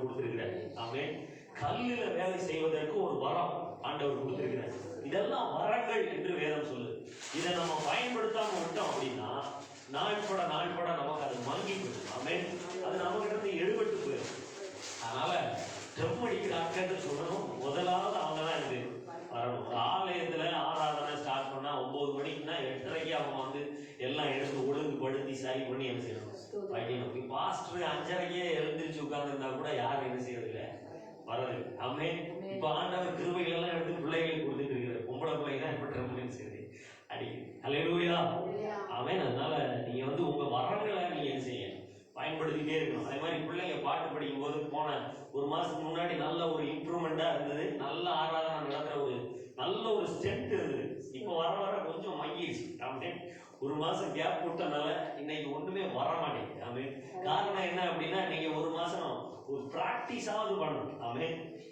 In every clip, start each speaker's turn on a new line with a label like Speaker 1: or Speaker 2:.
Speaker 1: கொடுத்திருக்கிறார். ஆமென். கல்லில வேலை செய்வதற்கு ஒரு வரம் ஆண்டவர் கொடுத்திருக்கிறார். இதெல்லாம் வரங்கள் என்று வேதம் சொல்லுது. இதை நம்ம பயன்படுத்தாம விட்டோம் அப்படின்னா நாள்பட நமக்கு அது மங்கி போயிடும். ஆமென். அது நம்ம கிட்ட இருந்து எடுபட்டு போயிடும். அதனால ட்ரம் அடிக்கிறார்கள் சொல்லணும். முதலாவது அவங்க தான் இது வரணும். ஆலயத்துல ஆராதனை ஸ்டார்ட் பண்ணா 9 மணிக்குன்னா 8:30 அவங்க வந்து எல்லாம் எடுத்து ஒழுங்குபடுத்தி சரி பண்ணி என்ன செய்யணும், படிக்கணும். பாஸ்டர் 5:30 எழுந்திரிச்சு உட்கார்ந்துருந்தா கூட யாரும் என்ன செய்யறதில்லை, வரது. ஆமே. இப்ப ஆண்டவர் கிருபைகள் எல்லாம் எடுத்து பிள்ளைகளுக்கு கொடுத்துட்டு இருக்கிற பொம்பளை பிள்ளைங்க தான் இப்ப ட்ரம் செய்யுது அடி. அல்லேலூயா. ஆமென். அதனால நீங்க வந்து உங்க வரங்களை நீங்க என்ன செய்ய பயன்படுத்திட்டே இருக்கணும். அதே மாதிரி பிள்ளைங்க பாட்டு படிக்கும் போது போன ஒரு மாசத்துக்கு முன்னாடி நல்ல ஒரு இம்ப்ரூவ்மெண்டா இருந்தது. நல்ல ஆராதனை நடக்கிற ஒரு நல்ல ஒரு ஸ்ட்ரென்த் இருந்தது. இப்போ வர வர கொஞ்சம் மங்கிடுச்சு. ஆமே. ஒரு மாசம் கேப் விட்டனால இன்னைக்கு ஒண்ணுமே வர மாட்டேங்குது. ஆமே. காரணம் என்ன அப்படின்னா நீங்க ஒரு மாசம் ஒரு பிராக்டிஸாவது பண்ணணும். ஆமே.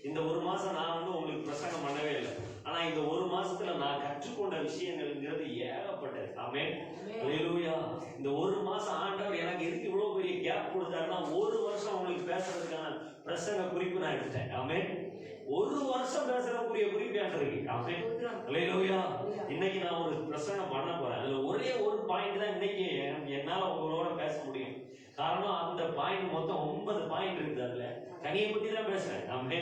Speaker 1: இந்த ஒரு மாசம் நான் வந்து உங்களுக்கு பிரசங்கம் பண்ணவே இல்லை. ஆனா இந்த ஒரு மாசத்துல நான் கற்றுக்கொண்ட விஷயங்கள்ங்கிறது ஏகப்பட்டது. ஆமே. அல்லேலூயா. இந்த ஒரு மாசம் ஆண்டவர் எனக்கு எதுக்கு இவ்வளவு பெரிய கேப் கொடுத்தாருன்னா ஒரு வருஷம் உங்களுக்கு பேசுறதுக்கான பிரசங்க குறிப்பு நான் எடுத்தேன். ஆமே. ஒரு வருஷம் பேசுறதுக்குரிய குறிப்பு இருக்கு. ஆமே. அல்லேலூயா. இன்னைக்கு நான் ஒரு பிரசங்கம் பண்ண போறேன். அதுல ஒரே ஒரு பாயிண்ட் தான் இன்னைக்கு என்னால உங்களோட பேச முடியும். காரணம் அந்த பாயிண்ட் மொத்தம் 9 பாயிண்ட் இருக்குது. அதுல கனியை பத்தி தான் பேசுறேன். ஆமே.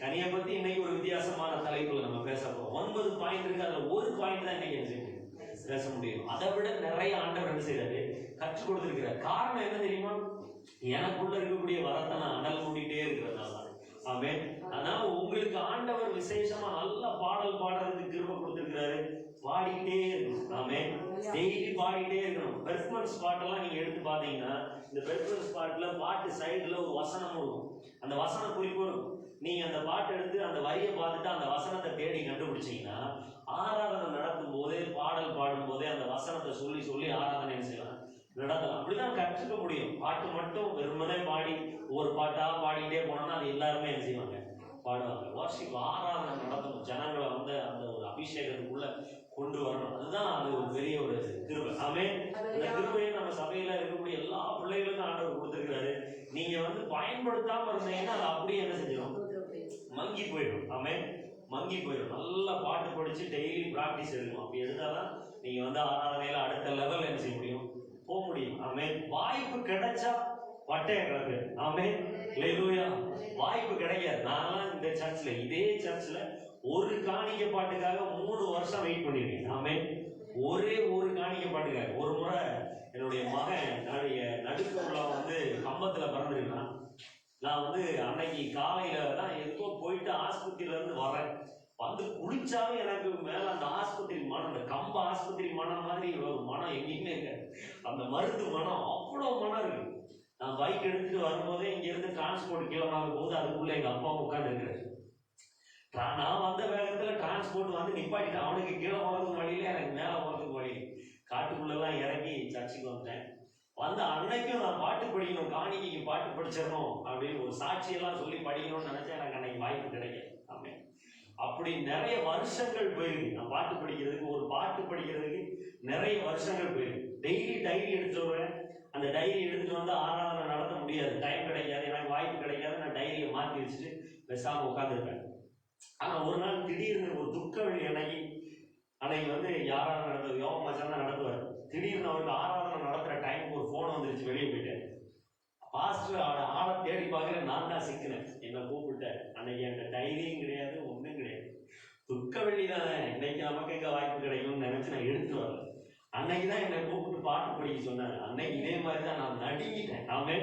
Speaker 1: கனியை பத்தி இன்னைக்கு ஒரு வித்தியாசமான தலைப்புல நம்ம பேச போறோம். 9 பாயிண்ட் இருக்கு. அதுல ஒரு பாயிண்ட் தான் இன்னைக்கு என்ன செய்ய முடியும், பேச முடியும். அதை விட நிறைய ஆண்டவர் என்ன செய்யறாரு, கற்றுக் கொடுத்திருக்கிறார். காரணம் என்ன தெரியுமா, எனக்குள்ள இருக்கக்கூடிய வரத்தை நான் அனல் மூடிட்டே இருக்கிறதுனால. ஆமே. அதனால உங்களுக்கு ஆண்டவர் விசேஷமா நல்ல பாடல் பாடுறதுக்கு கிருபை கொடுத்திருக்கிறாரு. பாடிட்டே இருக்கணும். ஆமே. டெய்லி பாடிட்டே இருக்கணும். பெர்ஃபார்மன்ஸ் பாட்டெல்லாம் நீங்க எடுத்து பாத்தீங்கன்னா இந்த பெர்ஃபார்மன்ஸ் பாட்டுல பாட்டு சைடுல ஒரு வசனம் இருக்கும். அந்த வசன குறிப்பு இருக்கும். நீங்க அந்த பாட்டு எடுத்து அந்த வரியை பார்த்துட்டு அந்த வசனத்தை தேடி கண்டுபிடிச்சீங்கன்னா ஆராதனை நடத்தும் போதே பாடல் பாடும் போதே அந்த வசனத்தை சொல்லி சொல்லி ஆராதனை செய்யலாம், நடத்தலாம். அப்படிதான் கற்றுக்க முடியும். பாட்டு மட்டும் வெறுமனே பாடி ஒரு பாட்டா பாடிட்டே போனோம்னா அது எல்லாருமே என்ன செய்வாங்க, பாடுவாங்க. வார்ஷிப் ஆராதனை நடத்தணும். ஜனங்களை வந்து அந்த ஒரு அபிஷேகத்துக்குள்ள கொண்டு வரணும். அதுதான் அது ஒரு பெரிய ஒரு கிருபை. ஆமே. அந்த கிருபையை நம்ம சபையில இருக்கக்கூடிய எல்லா பிள்ளைகளுக்கும் ஆண்டவர் கொடுத்திருக்கிறாரு. நீங்க வந்து பயன்படுத்தாம இருந்தீங்கன்னா அது அப்படியே என்ன செஞ்சிடும், மங்கி போயிடும். ஆமே. மங்கி போயிடும். நல்லா பாட்டு படிச்சு டெய்லி பிராக்டிஸ் எடுக்கணும். அப்படி எடுத்தாதான் நீங்க வந்து ஆராதனையில அடுத்த லெவல் என்ன செய்ய முடியும், போக முடியும். ஆமே. வாய்ப்பு கிடைச்சா வட்டைய கிடக்கு. ஆமே. அல்லேலூயா. வாய்ப்பு கிடைக்காது. நான்லாம் இந்த சர்ச்ல இதே சர்ச்ல ஒரு காணிக்கை பாட்டுக்காக 3 வருஷம் வெயிட் பண்ணிருக்கேன். ஆமே. ஒரே ஒரு காணிக்கை பாட்டுக்காக. ஒரு முறை என்னுடைய மகன் நடுக்கவுல வந்து கம்பத்துல பிறந்திருக்கான். நான் வந்து அன்னைக்கு காலையில தான் எதுக்கோ போயிட்டு ஆஸ்பத்திரியில இருந்து வரேன். வந்து குளிச்சாலும் எனக்கு மேல அந்த ஆஸ்பத்திரி மனம், அந்த கம்ப ஆஸ்பத்திரி மனம் மாதிரி ஒரு மனம் எங்கேயுமே இருக்காது. அந்த மருந்து மனம் அவ்வளவு மனம் இருக்கு. நான் பைக் எடுத்துட்டு வரும்போதே இங்க இருந்து டிரான்ஸ்போர்ட் கிளம்பாத போது அதுக்குள்ள எங்க அப்பா உட்கார்ந்து இருக்கிறாரு. நான் வந்த வேகத்துல டிரான்ஸ்போர்ட் வந்து நிப்பாட்டிட்டு அவனுக்கு கீழே போறதுக்கு வழியில எனக்கு மேல போறதுக்கு வழி. காட்டுக்குள்ளெல்லாம் இறங்கி சர்ச்சுக்கு வந்துட்டேன். வந்து அன்னைக்கும் நான் பாட்டு படிக்கணும், காணிக்கைக்கு பாட்டு படிச்சிடணும் அப்படின்னு ஒரு சாட்சியெல்லாம் சொல்லி படிக்கணும்னு நினைச்சேன். எனக்கு அன்னைக்கு வாய்ப்பு கிடையாது. ஆமே. அப்படி நிறைய வருஷங்கள் போயிருக்கு. நான் பாட்டு படிக்கிறதுக்கு, ஒரு பாட்டு படிக்கிறதுக்கு நிறைய வருஷங்கள் போயிருக்கு. டெய்லி டைரி எடுத்துட்டு வருவேன். அந்த டைரி எடுத்துட்டு வந்து ஆராதனை நடத்த முடியாது, டைம் கிடைக்காது, எனக்கு வாய்ப்பு கிடைக்காது. நான் டைரியை மாற்றி வச்சுட்டு பேசாம உட்காந்துருப்பேன். ஆனா ஒரு நாள் திடீர்னு ஒரு துக்க வழி அன்னைக்கு வந்து ஆராதனை நடந்தது, யோக மச்சான் தான் நடத்துவார். திடீர்னு அவருக்கு ஆராதனை நடத்துற டைமுக்கு ஒரு போன் வந்துருச்சு, வெளியே போயிட்டேன். பாஸ்டர் ஆளை தேடி பார்க்குறேன். நான் தான் சிக்கினேன். என்னை கூப்பிட்டேன். அன்னைக்கு என்கிட்ட டைரியும் கிடையாது, ஒன்றும் கிடையாது. துக்க வெள்ளி தானே, இன்னைக்கு நமக்கு எங்க வாய்ப்பு கிடைக்கும்னு நினைச்சு நான் எடுத்து வரல. அன்னைக்கு தான் என்னை கூப்பிட்டு பாட்டு படிக்க சொன்னாங்க. அன்னைக்கு இதே மாதிரி தான் நான் நடுங்கிட்டேன். ஆமே.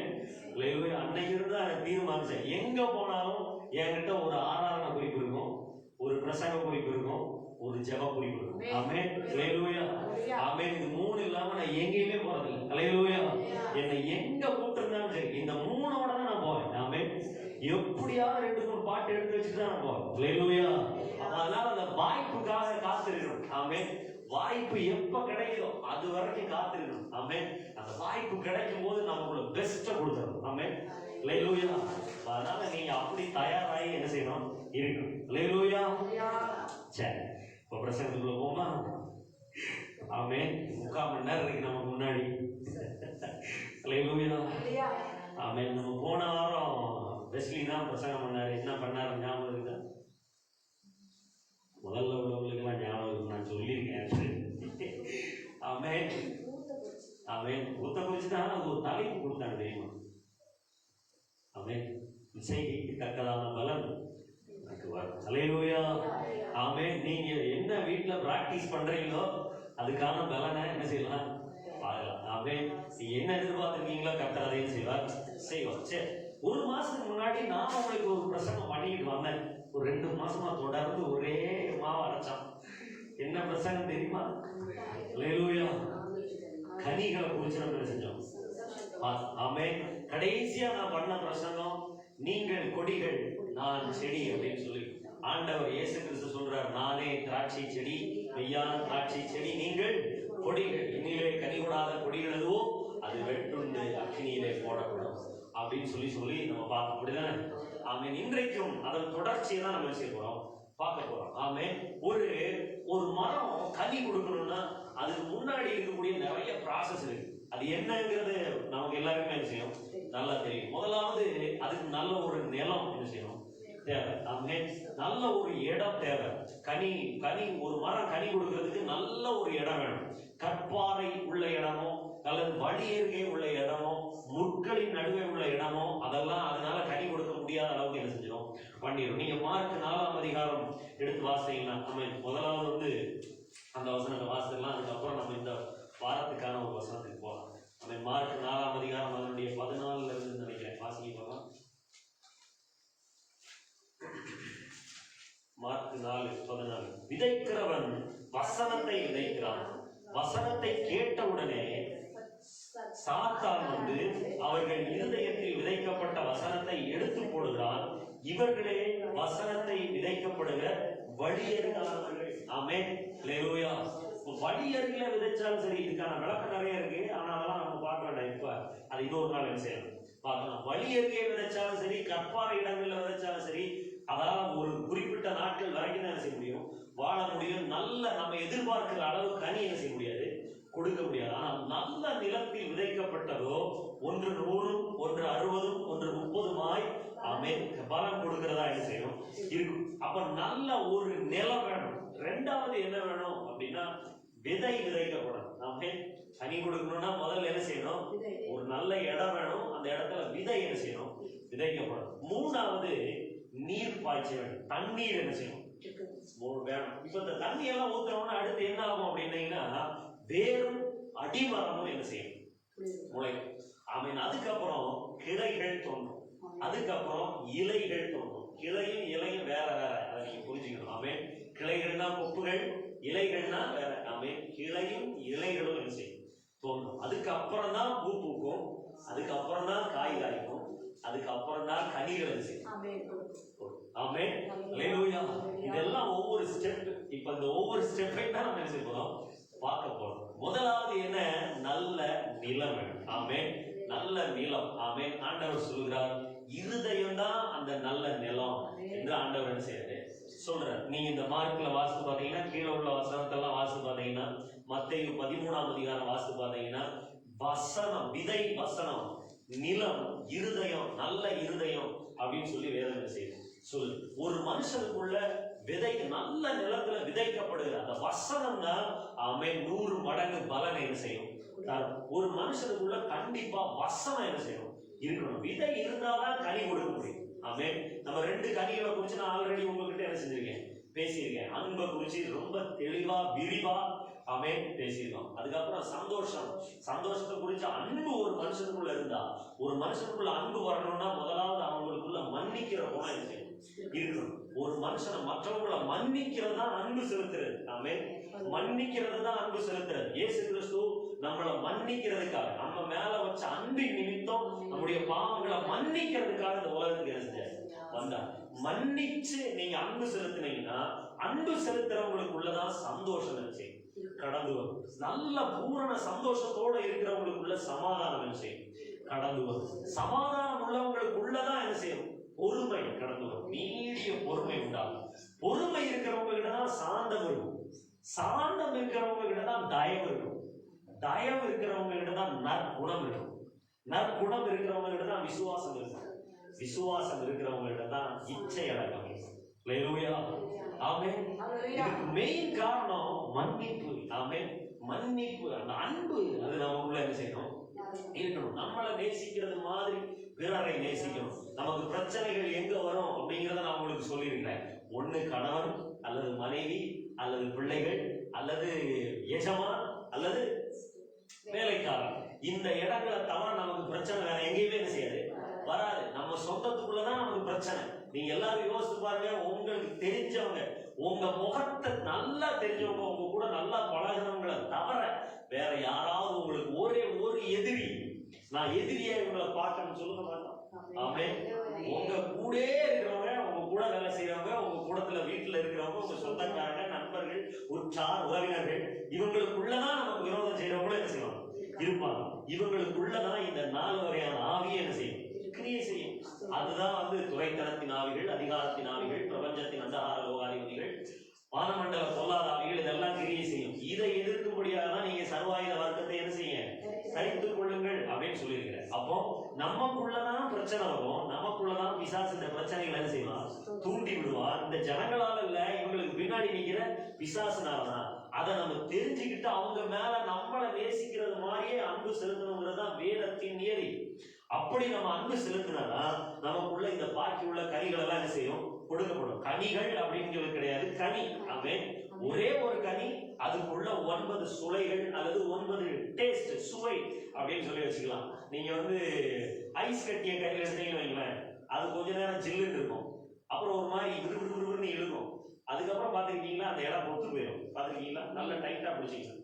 Speaker 1: அன்னைக்கு இருந்து அதை தீர்மானிச்சேன். எங்க போனாலும் என்கிட்ட ஒரு ஆராதனை குறிப்பு இருக்கும், ஒரு பிரசங்க குறிப்பு இருக்கும், ஒரு ஜெப குறிப்பு இருக்கும். ஆமே. அல்லேலூயா. ஆமே. இது 3 இல்லாம நான் எங்கேயுமே போறதில்லை. அல்லேலூயா. என்னை எங்க கூப்பிட்டுருந்தாலும் சரி இந்த 3ஓட தான் நான் போவேன். ஆமே. எப்படியாவது 2-3 பாட்டு எடுத்து வச்சுட்டு தான் நான் போவேன். அல்லேலூயா. அதனால அந்த வாய்ப்புக்காக காத்திருக்கணும். ஆமே. வாய்ப்பு எப்ப கிடைக்குதோ அது வரைக்கும் காத்திருக்கணும். ஆமே. அந்த வாய்ப்பு கிடைக்கும் போது நமக்குள்ள பெஸ்ட்டை கொடுத்துடணும். ஆமே. அல்லேலூயா. அதனால நீங்க அப்படி தயாராகி என்ன செய்யணும், இருக்கணும். அல்லேலூயா. சரி, இப்ப பிரசங்கத்துக்குள்ள போமா. ஆமே. 3/4 மணி நேரம் இருக்கு நமக்கு முன்னாடி. அல்லேலூயா. ஆமே. நம்ம போன வாரம் வெஸ்லி பிரசங்கம் பண்ணாரு, என்ன பண்ணாரு ஞாபகம் இருக்குதா? முதல்ல உள்ளவங்களுக்கெல்லாம் ஞாபகம் இருக்கு, நான் சொல்லியிருக்கேன். ஆமென் ஆமென். ஊத்த குறிச்சுதான் அது ஒரு தலைப்பு கொடுத்தாங்க தெரியுமா? ஆமென். இசைக்கு தக்கதான பலன் எனக்கு வரும். ஹல்லேலூயா. ஆமென். நீங்க என்ன வீட்டுல பிராக்டிஸ் பண்றீங்களோ அதுக்கான பலனை என்ன செய்யலாம், பார்க்கலாம். ஆமென். நீங்க என்ன எதிர்பார்த்திருக்கீங்களோ கர்த்தர் அதையும் செய்வார். சரி, ஒரு மாசத்துக்கு முன்னாடி நான் உங்களுக்கு ஒரு பிரசங்கம் பண்ணிக்கிட்டு வந்தேன். ஒரு 2 மாசமா தொடர்ந்து ஒரே மாவு அரைச்சான். என்ன பிரசங்கம் தெரியுமா? ஹல்லேலூயா. கனிகளை குறிச்சு நம்ம செஞ்சோம். ஆமென். கடைசியா நான் பண்ண பிரசங்கம், நீங்கள் கொடிகள் நான் செடி அப்படின்னு சொல்லி ஆண்டவர் இயேசு கிறிஸ்து சொல்றார், நானே திராட்சை செடி, மெய்யான திராட்சை செடி, நீங்கள் கொடிகள். என்னிலே கனி கொடாத கொடிகள் எதுவோ அது வெட்டுண்டு அக்னியிலே போடப்படும் அப்படின்னு சொல்லி நம்ம பார்க்க முடியுதானே? ஆமென். இன்றைக்கும் அதன் தொடர்ச்சியை தான் நம்ம செய்ய போறோம், பார்க்க போறோம். ஆமென். ஒரு மரம் கனி கொடுக்கணும்னா அதுக்கு முன்னாடி இருக்கக்கூடிய நிறைய ப்ராசஸ் இருக்கு. அது என்னங்கிறது நமக்கு எல்லாருக்குமே என்ன செய்யும், நல்லா தெரியும். முதலாவது அதுக்கு நல்ல ஒரு நிலம் என்ன செய்யணும், தேவை. ஆமென். நல்ல ஒரு இடம் தேவை. கனி ஒரு மரம் கனி கொடுக்கிறதுக்கு நல்ல ஒரு இடம் வேணும். கற்பாறை உள்ள இடமோ அல்லது வழி அருகே உள்ள இடமோ முட்களின் நடுவே உள்ள இடமோ அதெல்லாம் அதனால கனி கொடுக்க முடியாத அளவுக்கு என்ன செஞ்சிடும், பண்ணிடும். நீங்க மார்க் 4ஆம் அதிகாரம் எடுத்து வாசித்தீங்கன்னா, ஆமென், முதலாவது அந்த வசனத்தை வாசிக்கலாம். அதுக்கப்புறம் நம்ம இந்த வாரத்துக்கான ஒரு வசனத்துக்கு போகலாம். ஆமென். மார்க் 4ஆம் அதிகாரம் அதனுடைய 14ல இருந்து நினைக்கிறேன், வாசிக்கலாம். மார்க் 4:14. விதைக்கிறவன் வசனத்தை விதைக்கிறான். வசனத்தை கேட்டவுடனே சாத்தான் வந்து அவர்கள் இருதயத்தில் விதைக்கப்பட்ட வசனத்தை எடுத்து போடுகிறான். இவர்களே வசனத்தை விதைக்கப்படுகிற வழியறியாதவர்கள். ஆமென். ஹல்லேலூயா. வழி அருகில விதைச்சாலும் சரி, இதுக்கான விளக்கம் நிறைய இருக்கு. ஆனா அதெல்லாம் நம்ம பார்க்க வேண்டாம். இப்ப அது இன்னொரு நாள் என்ன செய்யணும், பார்க்கலாம். வழி அருகே விதைச்சாலும் சரி, கற்பாறை இடங்கள்ல விதைச்சாலும் சரி, அதாவது ஒரு குறிப்பிட்ட நாட்கள் வரைக்கும் தான் செய்ய முடியும், வாழ முடியும். நல்ல நம்ம எதிர்பார்க்கிற அளவு கனி என்ன செய்ய முடியாது, கொடுக்க முடியாது. ஆனால் நல்ல நிலத்தில் விதைக்கப்பட்டதோ 1 100, 1 60, 1 30 ஆமென் பலன் கொடுக்கிறதா என்ன செய்யணும், இருக்கும். அப்ப நல்ல ஒரு நிலம் வேணும். ரெண்டாவது என்ன வேணும் அப்படின்னா, விதை விதைக்கப்படும். ஆமென். கனி கொடுக்கணும்னா முதல்ல என்ன செய்யணும், ஒரு நல்ல இடம் வேணும். அந்த இடத்துல விதை என்ன செய்யணும், விதைக்கப்படும். மூணாவது நீர் பாய்ச்ச வேண்டும். தண்ணீர் என்ன செய்யணும், வேணும். இப்ப இந்த தண்ணி எல்லாம் ஊத்துறோம்னா அடுத்து என்ன ஆகும் அப்படின்னீங்கன்னா, வேறும் அடிமரமும் என்ன செய்யும், முளைக்கும். ஆமென். அதுக்கப்புறம் கிளைகள் தோன்றும். அதுக்கப்புறம் இலைகள் தோன்றும். கிளையும் இலையும் வேற வேற, அதை நீங்க புரிஞ்சுக்கணும். ஆமென். கிளைகள்னா கொப்புகள், இலைகள்னா வேற. ஆமென். கிளையும் இலைகளும் என்ன செய்யும், தோன்றும். அதுக்கப்புறம் தான் பூ பூக்கும், அதுக்கப்புறம் தான் காய் காய்க்கும், அதுக்கப்புறம் தான் கனிகள் என்ன செய்யும். ஆமென். ஹல்லேலூயா. இதெல்லாம் ஒவ்வொரு ஸ்டெப். இப்ப இந்த ஒவ்வொரு ஸ்டெப்பை தான் நம்ம என்ன செய்ய போறோம், பார்க்க போறோம். முதலாவது என்ன, நல்ல நிலம் வேணும். ஆமென். நல்ல நிலம். ஆமென். ஆண்டவர் சொல்கிறார், இருதயம் தான் அந்த நல்ல நிலம் என்று ஆண்டவர் என்ன செய்யறாரு, சொல்றார். நீங்க இந்த மார்க்ல வாசித்து பாத்தீங்கன்னா, கீழே உள்ள வசனத்தெல்லாம் வாசித்து பாத்தீங்கன்னா, மத்தேயு 13ஆம் அதிகாரம் வாசித்து பாத்தீங்கன்னா, வசனம், விதை வசனம், நிலம், இருதயம், நல்ல இருதயம் அப்படின்னு சொல்லி வேதம் என்ன செய்யுது, சொல்லு. ஒரு மனுஷனுக்குள்ள விதை நல்ல நிலத்துல விதைக்கப்படுகிற அந்த வசனம் தான் ஆமென் 100 மடங்கு பலனை என்ன செய்யும். ஒரு மனுஷனுக்குள்ள கண்டிப்பா வசனம் என்ன செய்யணும், இருக்கணும். விதை இருந்தாதான் கனி கொடுக்க முடியும். ஆமென். நம்ம 2 கனிகளை குறிச்சு நான் ஆல்ரெடி உங்ககிட்ட என்ன செஞ்சிருக்கேன், பேசியிருக்கேன். அன்பை குறிச்சு ரொம்ப தெளிவா விரிவா ஆமென் பேசியிருக்கோம். அதுக்கப்புறம் சந்தோஷத்தை குறிச்சு அன்பு ஒரு மனுஷனுக்குள்ள இருந்தா, ஒரு மனுஷனுக்குள்ள அன்பு வரணும்னா முதலாவது அவங்களுக்குள்ள மன்னிக்கிற குணம் இருக்கணும். ஒரு மனுஷனை மற்றவங்களை மன்னிக்கிறது தான் அன்பு செலுத்துறது. ஆமென். மன்னிக்கிறது தான் அன்பு செலுத்துறது. இயேசு கிறிஸ்து நம்மளை மன்னிக்கிறதுக்காக, நம்ம மேல வச்ச அன்பின் நிமித்தம் நம்முடைய பாவங்களை மன்னிக்கிறதுக்காக இந்த உலகத்துக்கு என்ன செஞ்சாரு, வந்தார். மன்னிச்சு நீங்க அன்பு செலுத்தினீங்கன்னா, அன்பு செலுத்துறவங்களுக்குள்ளதான் சந்தோஷம் நினைச்சு கடந்து வரும். நல்ல பூரண சந்தோஷத்தோட இருக்கிறவங்களுக்குள்ள சமாதானம் என்ன செய்யும், கடந்து வரும். சமாதானம் உள்ளவங்களுக்குள்ளதான் என்ன செய்யும், பொறுமை கடந்து வரும். நீடிய பொறுமை உண்டாகும். பொறுமை இருக்கிறவங்க கிட்டதான் சாந்தம் இருக்கும். சாந்தம் இருக்கிறவங்க கிட்டதான் தயவு இருக்கும். தயவு இருக்கிறவங்க கிட்டதான் நற்குணம் இருக்கும். நற்குணம் இருக்கிறவங்க கிட்டதான் விசுவாசம் இருக்கும். விசுவாசம் இருக்கிறவங்கள்ட்ட தான் இச்சை அடக்கம். ஹல்லேலூயா, ஆமென். இதுக்கு மெயின் காரணம் மன்னிப்பு. ஆமென். மன்னிப்பு, அந்த அன்பு, அது நமக்குள்ள என்ன செய்யணும், இருக்கணும். நம்மளை நேசிக்கிறது மாதிரி பிறரை நேசிக்கணும். நமக்கு பிரச்சனைகள் எங்க வரும் அப்படிங்கிறத நான் உங்களுக்கு சொல்லியிருக்கிறேன். ஒண்ணு கணவன் அல்லது மனைவி அல்லது பிள்ளைகள் அல்லது எஜமான் அல்லது வேலைக்காரன். இந்த இடங்களை தவிர நமக்கு பிரச்சனை வேற எங்கேயுமே என்ன செய்யாது, வராது. நம்ம சொந்தத்துக்குள்ளதான் நமக்கு பிரச்சனை. நீங்க எல்லாரும் யோசித்து பாருங்க. உங்களுக்கு தெரிஞ்சவங்க, உங்க முகத்தை நல்லா தெரிஞ்சவங்க, உங்க கூட நல்லா பழகிறவங்களை தவிர வேற யாராவது உங்களுக்கு ஒரே ஒரு எதிரி, நான் எதிரியா இவங்களை பார்க்கணும்னு சொல்லுங்க மாட்டோம். ஆமென். உங்க கூட இருக்கிறவங்க, உங்க கூட வேலை செய்யறவங்க, உங்க கூடத்துல வீட்டுல இருக்கிறவங்க, உங்க சொந்தக்காரங்க, நண்பர்கள், உற்றார் உறவினர்கள், இவங்களுக்குள்ளதான் நமக்கு விரோதம் செய்யறவங்களும் என்ன செய்வாங்க, இருப்பாங்க. இவங்களுக்குள்ளதான் இந்த 4 வகையான ஆவியை என்ன செய்யும், கிரியை செய்யும். அதுதான் துறைத்தனத்தின் ஆவிகள், அதிகாரத்தின் ஆவிகள், பிரபஞ்சத்தின் அந்தகார லோகாதிபதிகள், வானமண்டல பொல்லாத ஆவிகள், இதெல்லாம் கிரியை செய்யும். இதை எதிர்க்கும்படியாக தான் நீங்க சர்வாயுத வர்க்கத்தை என்ன செய்ய, தரித்துக் கொள்ளுங்கள் அப்படின்னு சொல்லியிருக்கிறேன். அப்போ நமக்குள்ளதான் பிரச்சனை வரும், நமக்குள்ளதான் பிசாசு இந்த பிரச்சனைகளை என்ன செய்வான், தூண்டி விடுவான். இந்த ஜனங்களால இல்ல, இவங்களுக்கு பின்னாடி நிக்கிற பிசாசுனாலதான். அதை நம்ம தெரிஞ்சுக்கிட்டு அவங்க மேல நம்மளை நேசிக்கிறது மாதிரியே அன்பு செலுத்தணுங்கிறது தான் வேதத்தின் நியதி. அப்படி நம்ம அன்பு செலுத்தினாதான் நமக்குள்ள இந்த பாக்கி உள்ள கனிகள் எல்லாம் என்ன செய்யும், கொடுக்கப்படும். கனிகள் அப்படிங்கிறது கிடையாது, கனி. ஆமென். ஒரே ஒரு கனி, அதுக்குள்ள 9 சுளைகள் அல்லது 9 டேஸ்ட், சுவை அப்படின்னு சொல்லி வச்சுக்கலாம். நீங்க ஐஸ் கட்டிய கறி எடுத்தீங்கன்னு வைங்களேன், அது கொஞ்ச நேரம் ஜில்லுன்னு இருக்கும், அப்புறம் ஒரு மாதிரி விறுவிறுன்னு இழுக்கும். அதுக்கப்புறம் பாத்துக்கிட்டீங்களா அந்த இடம் பொத்து போயிடும். பாத்துக்கிட்டீங்களா, நல்லா டைட்டா பிடிச்சிக்கலாம்.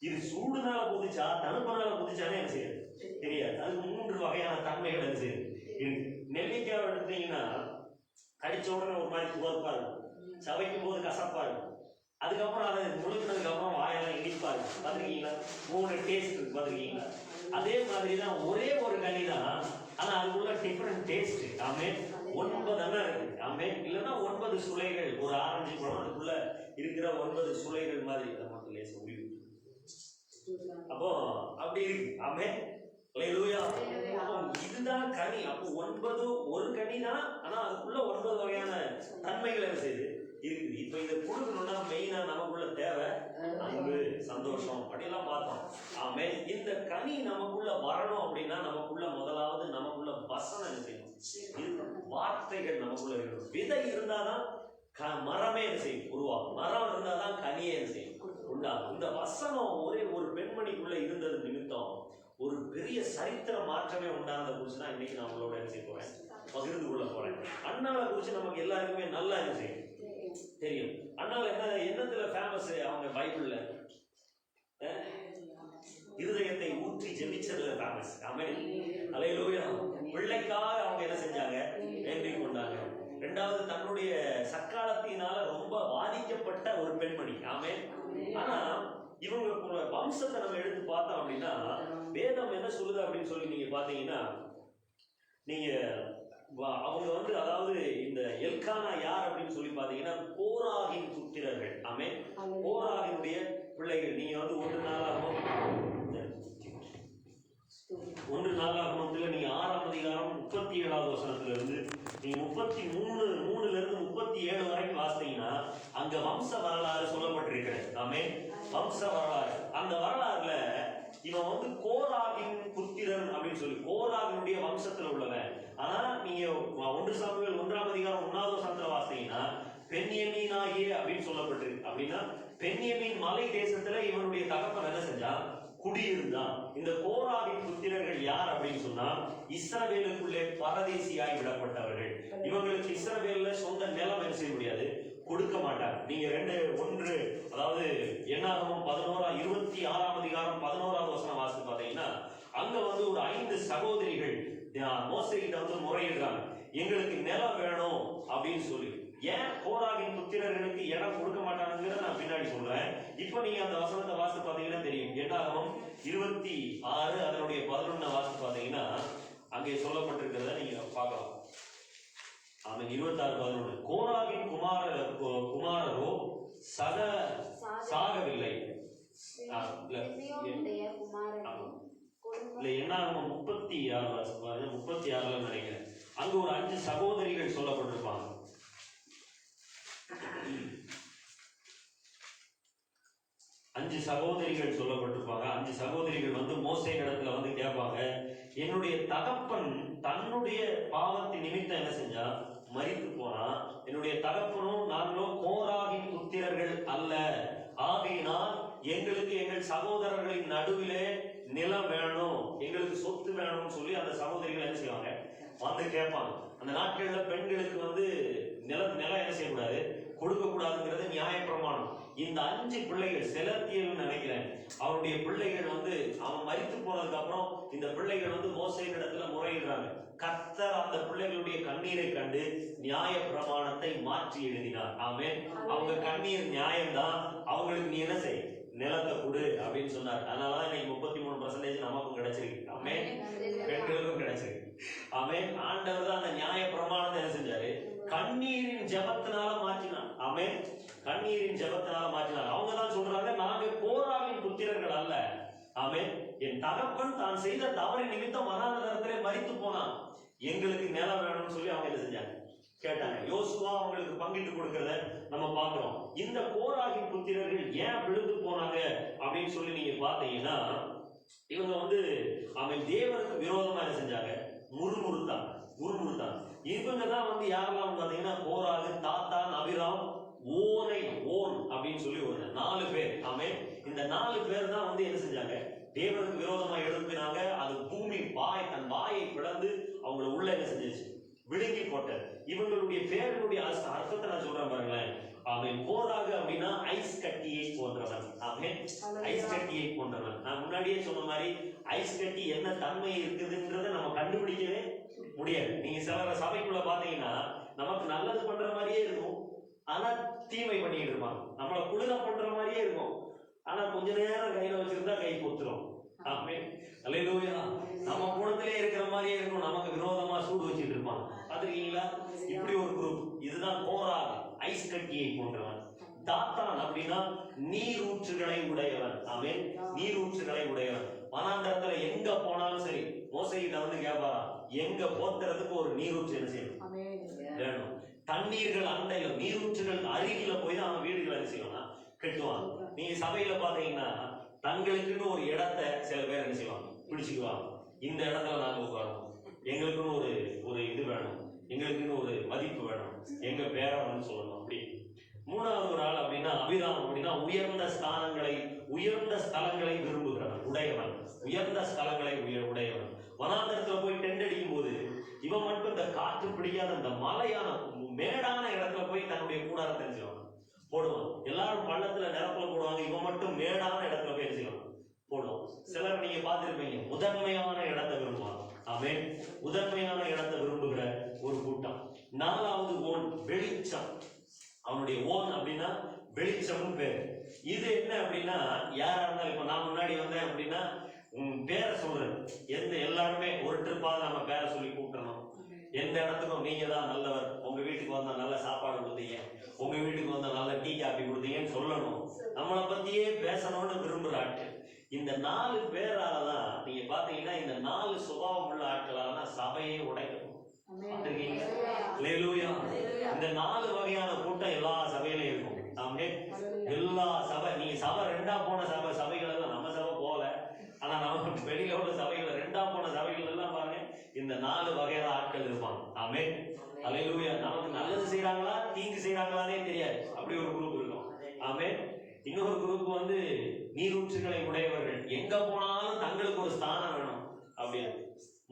Speaker 1: இது சூடுனால புதிச்சா தணுப்புனால புதிச்சானே என்ன செய்யாது, தெரியாது. அதுக்கு 3 வகையான தன்மைகள் என்ன செய்யுது இருக்கு. நெல்லிக்காய் எடுத்தீங்கன்னா கடிச்ச உடனே ஒரு மாதிரி துவர்ப்பா இருக்கும், சவைக்கும் போது கசப்பா இருக்கும், அதுக்கப்புறம் அதை முழுக்கினதுக்கு அப்புறம் வாயெல்லாம் இனிப்பா இருக்கும். பாத்துருக்கீங்களா, 3 டேஸ்ட் இருக்கு. பாத்துருக்கீங்களா, அதே மாதிரிதான் ஒரே ஒரு கனி தான், ஆனா அதுக்குள்ள டிஃபரெண்ட் டேஸ்ட். ஆமென். 9 இருக்கு. ஆமென். இல்லைன்னா 9 சுளைகள். ஒரு ஆரஞ்சு பழம், அதுக்குள்ள இருக்கிற 9 சுளைகள் மாதிரி மட்டும் லேச முடிவு. அப்போ அப்படி இருக்கு. ஆமென். ஹல்லேலூயா. இதுதான் கனி. அப்போ 9 ஒரு கனி தான், ஆனா அதுக்குள்ள 9 வகையான தன்மைகள் என்ன செய்யுது இருக்குது. இப்ப இதை கொடுக்கணும்னா மெயினா நமக்குள்ள தேவை அன்பு, சந்தோஷம் அப்படிலாம் பார்த்தோம். ஆமென். இந்த கனி நமக்குள்ள வரணும் அப்படின்னா நமக்குள்ள முதலாவது நமக்குள்ள வசனம் என்ன செய்யணும், வார்த்தைகள் நமக்குள்ள இருக்கணும். விதை இருந்தாதான் மரமே என்ன செய்யும், உருவாகும். மரம் இருந்தாதான் கனியே என்ன செய்யும், உண்டாகும். இந்த வசனம் ஒரே ஒரு பெண்மணிக்குள்ள இருந்தது நிமித்தம் ஒரு பெரிய சரித்திர மாற்றமே உண்டானதை குறிச்சு தான் இன்னைக்கு நான் உங்களோட என்ன செய்ய போறேன், பகிர்ந்து கொள்ள போறேன். அண்ணாவை குறிச்சு நமக்கு எல்லாருக்குமே நல்லா என்ன செய்யும், தெரியும். அண்ணாவை என்னத்துல ஃபேமஸ், அவங்க பைபிள்ல இருதயத்தை ஊற்றி ஜெபிச்சதுல ஃபேமஸ். ஆமென். ஹல்லேலூயா. பிள்ளைக்காக அவங்க என்ன செஞ்சாங்க, வேண்டிக் கொண்டாங்க. 2வது தன்னுடைய சக்காலத்தினால ரொம்ப பாதிக்கப்பட்ட ஒரு பெண்மணி. ஆமென். ஆனா இவங்க வம்சத்தை நம்ம எடுத்து பார்த்தோம் அப்படின்னா வேதம் என்ன சொல்லுது அப்படின்னு சொல்லி நீங்க பாத்தீங்கன்னா, நீங்க அவங்க அதாவது இந்த எல்கானா யார் அப்படின்னு சொல்லி பாத்தீங்கன்னா கோராகின் புத்திரர்கள். ஆமென். கோராகினுடைய பிள்ளைகள். நீங்க 1 நாளாகமத்துல நீங்க 6ஆம் அதிகாரம் 37வது வசனத்துல இருந்து நீங்க 33 இருந்து 37 வரைக்கும் வாசித்தீங்கன்னா அங்க வம்ச வரலாறு சொல்லப்பட்டிருக்கிறது. ஆமென். வம்ச வரலாறு. அந்த வரலாறுல இவன் கோராகின் புத்திரன் அப்படின்னு சொல்லி கோராகினுடைய வம்சத்துல உள்ளவன். ஆனா நீங்க 1 சாமுவேல் 1ஆம் அதிகாரம் 1வது வசனத்துல வாசித்தீங்கன்னா பென்யமீனாகிய அப்படின்னு சொல்லப்பட்டிருக்கு. அப்படின்னா பென்யமீன் மலை தேசத்துல இவனுடைய தகப்பன் என்ன செஞ்சான், குடியிருந்தான். இந்த கோராகின் புத்திரர்கள் யார் அப்படின்னு சொன்னா இஸ்ரவேலுக்குள்ளே பரதேசியாய் விடப்பட்டவர்கள். இவங்களுக்கு இஸ்ரவேல்ல சொந்த நிலம் என்ன செய்ய முடியாது, கொடுக்க மாட்டாங்க. நீங்க 1 அதாவது என்னாகமம் 26ஆம் அதிகாரம் 11வது வசனம் வாசித்து பாத்தீங்கன்னா அங்க ஒரு 5 சகோதரிகள் மோசேகிட்ட முறையிடுறாங்க, எங்களுக்கு நிலம் வேணும் அப்படின்னு சொல்லி. ஏன் கோராகின் புத்திரர்களுக்கு இடம் கொடுக்க மாட்டாங்கிறத நான் பின்னாடி சொல்றேன். இப்ப நீங்க அந்த வசனத்தை வாசித்து பாத்தீங்கன்னா தெரியும். என்னாகமம் 26 அதனுடைய 11 வாசித்து பாத்தீங்கன்னா அங்கே சொல்லப்பட்டிருக்கிறத நீங்க பார்க்கலாம். ஆமென். 26:11 கோராகின் குமாரரோ சாகவில்லை. என்னாகமம் 36 நினைக்கிறேன். அங்க ஒரு 5 சகோதரிகள் சொல்லப்பட்டிருப்பாங்க. 5 சகோதரிகள் சொல்லப்பட்டிருப்பாங்க. 5 சகோதரிகள் வந்து மோசே இடத்துல வந்து கேட்பாங்க, என்னுடைய தகப்பன் தன்னுடைய பாவத்தின் நிமித்தம் என்ன செஞ்சா மரித்து போனா, என்னுடைய தகப்பனும் நாங்களும் கோராகின் புத்திரர்கள் அல்ல, ஆகையினால் எங்களுக்கு எங்கள் சகோதரர்களின் நடுவிலே நிலம் வேணும், எங்களுக்கு சொத்து வேணும்னு சொல்லி அந்த சகோதரிகள் என்ன செய்வாங்க வந்து கேட்பாங்க. அந்த நாட்கள்ல பெண்களுக்கு வந்து நிலம் என்ன செய்யக்கூடாது, கொடுக்க கூடாதுங்கிறது நியாயப்பிரமாணம். இந்த 5 பிள்ளைகள் செலத்தியல்னு நினைக்கிறேன், அவருடைய பிள்ளைகள் வந்து அவன் மரித்து போனதுக்கு அப்புறம் இந்த பிள்ளைகள் வந்து மோசேயின் இடத்துல முறையிடுறாங்க. கர்த்தர் அந்த பிள்ளைகளுடைய கண்ணீரை கண்டு நியாய பிரமாணத்தை மாற்றி எழுதினார். ஆமென். அவங்க கண்ணீர் நியாயம்தான், அவங்களுக்கு நீ என்ன செய், நிலத்தை கொடு அப்படின்னு சொன்னார். அதனாலதான் இன்னைக்கு 33% நமக்கும் கிடைச்சிருக்கு. ஆமென். பெண்களுக்கும் கிடைச்சிருக்கு. ஆமென். ஆண்டவர் தான் அந்த நியாய பிரமாணத்தை என்ன செஞ்சாரு, கண்ணீரின் ஜெபத்தினால மாற்றினார். ஆமென். கண்ணீரின் ஜெபத்தினால மாற்றினார். அவங்க தான் சொல்றாங்க, நாங்க கோராவின் புத்திரர்கள் அல்ல. ஆமென். என் தகப்பன் தான் செய்த தவறின் நிமித்தம் வனாந்தரத்திலே மரித்து போனான், எங்களுக்கு நிலம் வேணும்னு சொல்லி அவங்க என்ன செஞ்சாங்க கேட்டாங்க. யோசுவா அவங்களுக்கு பங்கிட்டு கொடுக்கறத நம்ம பார்க்கிறோம். இந்த கோராகின் புத்திரர்கள் ஏன் விழுந்து போனாங்க அப்படின்னு சொல்லி நீங்க பார்த்தீங்கன்னா, இவங்க வந்து அவன் தேவனுக்கு விரோதமா என்ன செஞ்சாங்க, முறுமுறுத்தான். இவங்க தான் வந்து யாரெல்லாம் பாத்தீங்கன்னா, கோராகு, தாத்தான், அபிராம், ஓன் அப்படின்னு சொல்லி ஒரு 4 பேர். ஆமென். இந்த 4 பேர் தான் வந்து என்ன செஞ்சாங்க, தேவனுக்கு விரோதமா எழுப்பினாங்க. அது பூமி தன் வாயை பிளந்து அவங்கள உள்ள என்ன செஞ்சிச்சு, விழுங்கி போட்டது. இவங்களுடைய பேர்களுடைய அர்த்தத்தை நான் சொல்றேன் பாருங்களேன். ஆமென். கோராகு அப்படின்னா ஐஸ் கட்டியை போன்றவன். ஆமென். ஐஸ் கட்டியை போன்றவன். நான் முன்னாடியே சொன்ன மாதிரி ஐஸ் கட்டி என்ன தன்மை இருக்குதுன்றத நம்ம கண்டுபிடிக்கவே முடியாது. நீங்க சில சபைக்குள்ள பாத்தீங்கன்னா, நமக்கு நல்லது பண்ற மாதிரியே இருக்கும், ஆனா தீமை பண்ணிட்டு இருப்பாங்க. நம்மளை குளிர பண்ற மாதிரியே இருக்கும், ஆனா கொஞ்ச நேரம் கையில வச்சிருந்தா கை பொத்துரும். ஆமென். அல்லேலூயா. நம்ம குணத்திலே இருக்கிற மாதிரியே இருக்கும், நமக்கு விரோதமா சூடு வச்சுட்டு இருப்பாங்க. பாத்துருக்கீங்களா? இப்படி ஒரு குரூப். இதுதான் கோராகு, ஐஸ் கட்டியை போன்றவன். தாத்தான் அப்படின்னா நீரூற்றுகளை உடையவன். ஆமென். நீரூற்றுகளை உடையவன். வனாந்தரத்துல எங்க போனாலும் சரி, மோசையிட்ட வந்து கேட்பாரா, எங்க போத்துறதுக்கு ஒரு நீரூற்று என்ன செய்யணும் வேணும். தண்ணீர்கள் அண்டையில, நீரூற்றுகள் அருகில போய் தான் அவன் வீடுகளை என்ன செய்வாங்க கட்டுவாங்க. நீங்க சபையில பாத்தீங்கன்னா, தங்களுக்குன்னு ஒரு இடத்தை சில பேர் என்ன செய்வாங்க பிடிச்சுக்குவாங்க. இந்த இடத்துல நாங்க உட்காரணும், எங்களுக்குன்னு ஒரு இது வேணும், எங்களுக்குன்னு ஒரு மதிப்பு வேணும், எங்க பேரை வந்து சொல்லணும். அப்படி 3வது ஒரு ஆள் அப்படின்னா அபிராம் அப்படின்னா உயர்ந்த ஸ்தலங்களை விரும்புகிறவன், உடையவன். உயர்ந்த ஸ்தலங்களை உடையவன். வனாந்தரத்துல போய் டென்ட் அடிக்கும் போது இவன் மட்டும் இந்த காற்று பிடிக்காத இந்த மலையான மேடான இடத்துல போய் தன்னுடைய கூடாரத்தை செய்வான் போடுவான். எல்லாரும் பள்ளத்துல நிரப்பல போடுவாங்க, இவன் மட்டும் மேடான இடத்துல போய் செய்வான் போடுவான். சிலர் நீங்க பார்த்திருப்பீங்க, முதன்மையான இடத்தை விரும்புவாங்க. ஆமென். முதன்மையான இடத்தை விரும்புகிற ஒரு கூட்டம். 4வது ஓன், வெளிச்சம். அவனுடைய ஓன் அப்படின்னா வெளிச்சம்னு பேர். இது என்ன அப்படின்னா, யாரா இருந்தாலும் இப்ப நான் முன்னாடி வந்தேன் அப்படின்னா உன் பேரை சொல்றேன். எல்லாருமே ஒரு ட்ரிப்பாவது நம்ம பேரை சொல்லி கூப்பிடணும். எந்த இடத்துக்கும் நீங்க தான் நல்லவர், உங்க வீட்டுக்கு வந்தா நல்ல சாப்பாடு கொடுத்தீங்க, உங்க வீட்டுக்கு வந்தா நல்ல டீ காபி கொடுத்தீங்கன்னு சொல்லணும். நம்மளை பத்தியே பேசணும்னு விரும்புற ஆட்கள் இந்த 4 பேராலதான். நீங்க பாத்தீங்கன்னா, இந்த 4 சுபாவம் உள்ள ஆட்களால சபையே உடைக்கணும். இந்த 4 வகையான கூட்டம் எல்லா சபையிலும் இருக்கும். எல்லா சபை, நீங்க சபை 2ஆ போன சபைகள் எல்லாம், நம்ம சபை போல, ஆனா நமக்கு வெளியில உள்ள சபைகள் 2ஆ போன சபைகள் எல்லாம் பாருங்க, இந்த 4 வகையான ஆட்கள் இருப்பாங்க. ஆமென். அல்லேலூயா. நமக்கு நல்லது செய்யறாங்களா தீங்கு செய்யறாங்களானே தெரியாது, அப்படி ஒரு குரூப் இருக்கும். ஆமென். இன்னொரு குரூப் வந்து நீரூற்றுகளை உடையவர்கள், எங்க போனாலும் தங்களுக்கு ஒரு ஸ்தானம் வேணும் அப்படின்னு.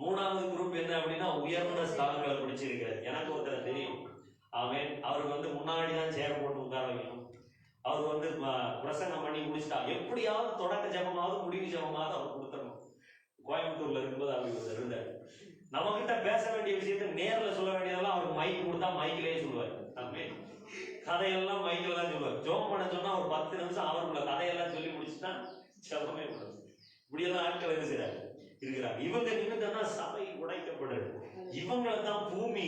Speaker 1: 3வது குரூப் என்ன அப்படின்னா, உயர்ந்த ஸ்தானங்களை பிடிச்சிருக்கிறது. எனக்கு ஒருத்தரை தெரியும். ஆமென். அவருக்கு வந்து முன்னாடி தான் சேர் போட்டு உட்கார வைக்கணும். அவர் வந்து பிரசங்கம் பண்ணி முடிச்சுட்டா எப்படியாவது தொடக்க ஜபமாவது முடிவு ஜபமாவது அவர் கொடுத்துடணும். கோயம்புத்தூர்ல இருக்கும்போது அவர் இருந்தார். நம்ம கிட்ட பேச வேண்டிய விஷயத்த நேரில் சொல்ல வேண்டியதெல்லாம் அவருக்கு மைக் கொடுத்தா மைக்கிலேயே சொல்லுவார். ஆமென். கதையெல்லாம் மைக்கில் தான் சொல்லுவார். ஜோம் பண்ண சொன்னா ஒரு 10 நிமிஷம் அவருக்குள்ள கதையெல்லாம் சொல்லி முடிச்சுட்டா ஜபமே பண்ணும். இப்படியெல்லாம் ஆட்கள் இருக்கிறாங்க. இவங்க நிமித்தம்னா சபை உடைக்கப்படுது. இவங்களை தான் பூமி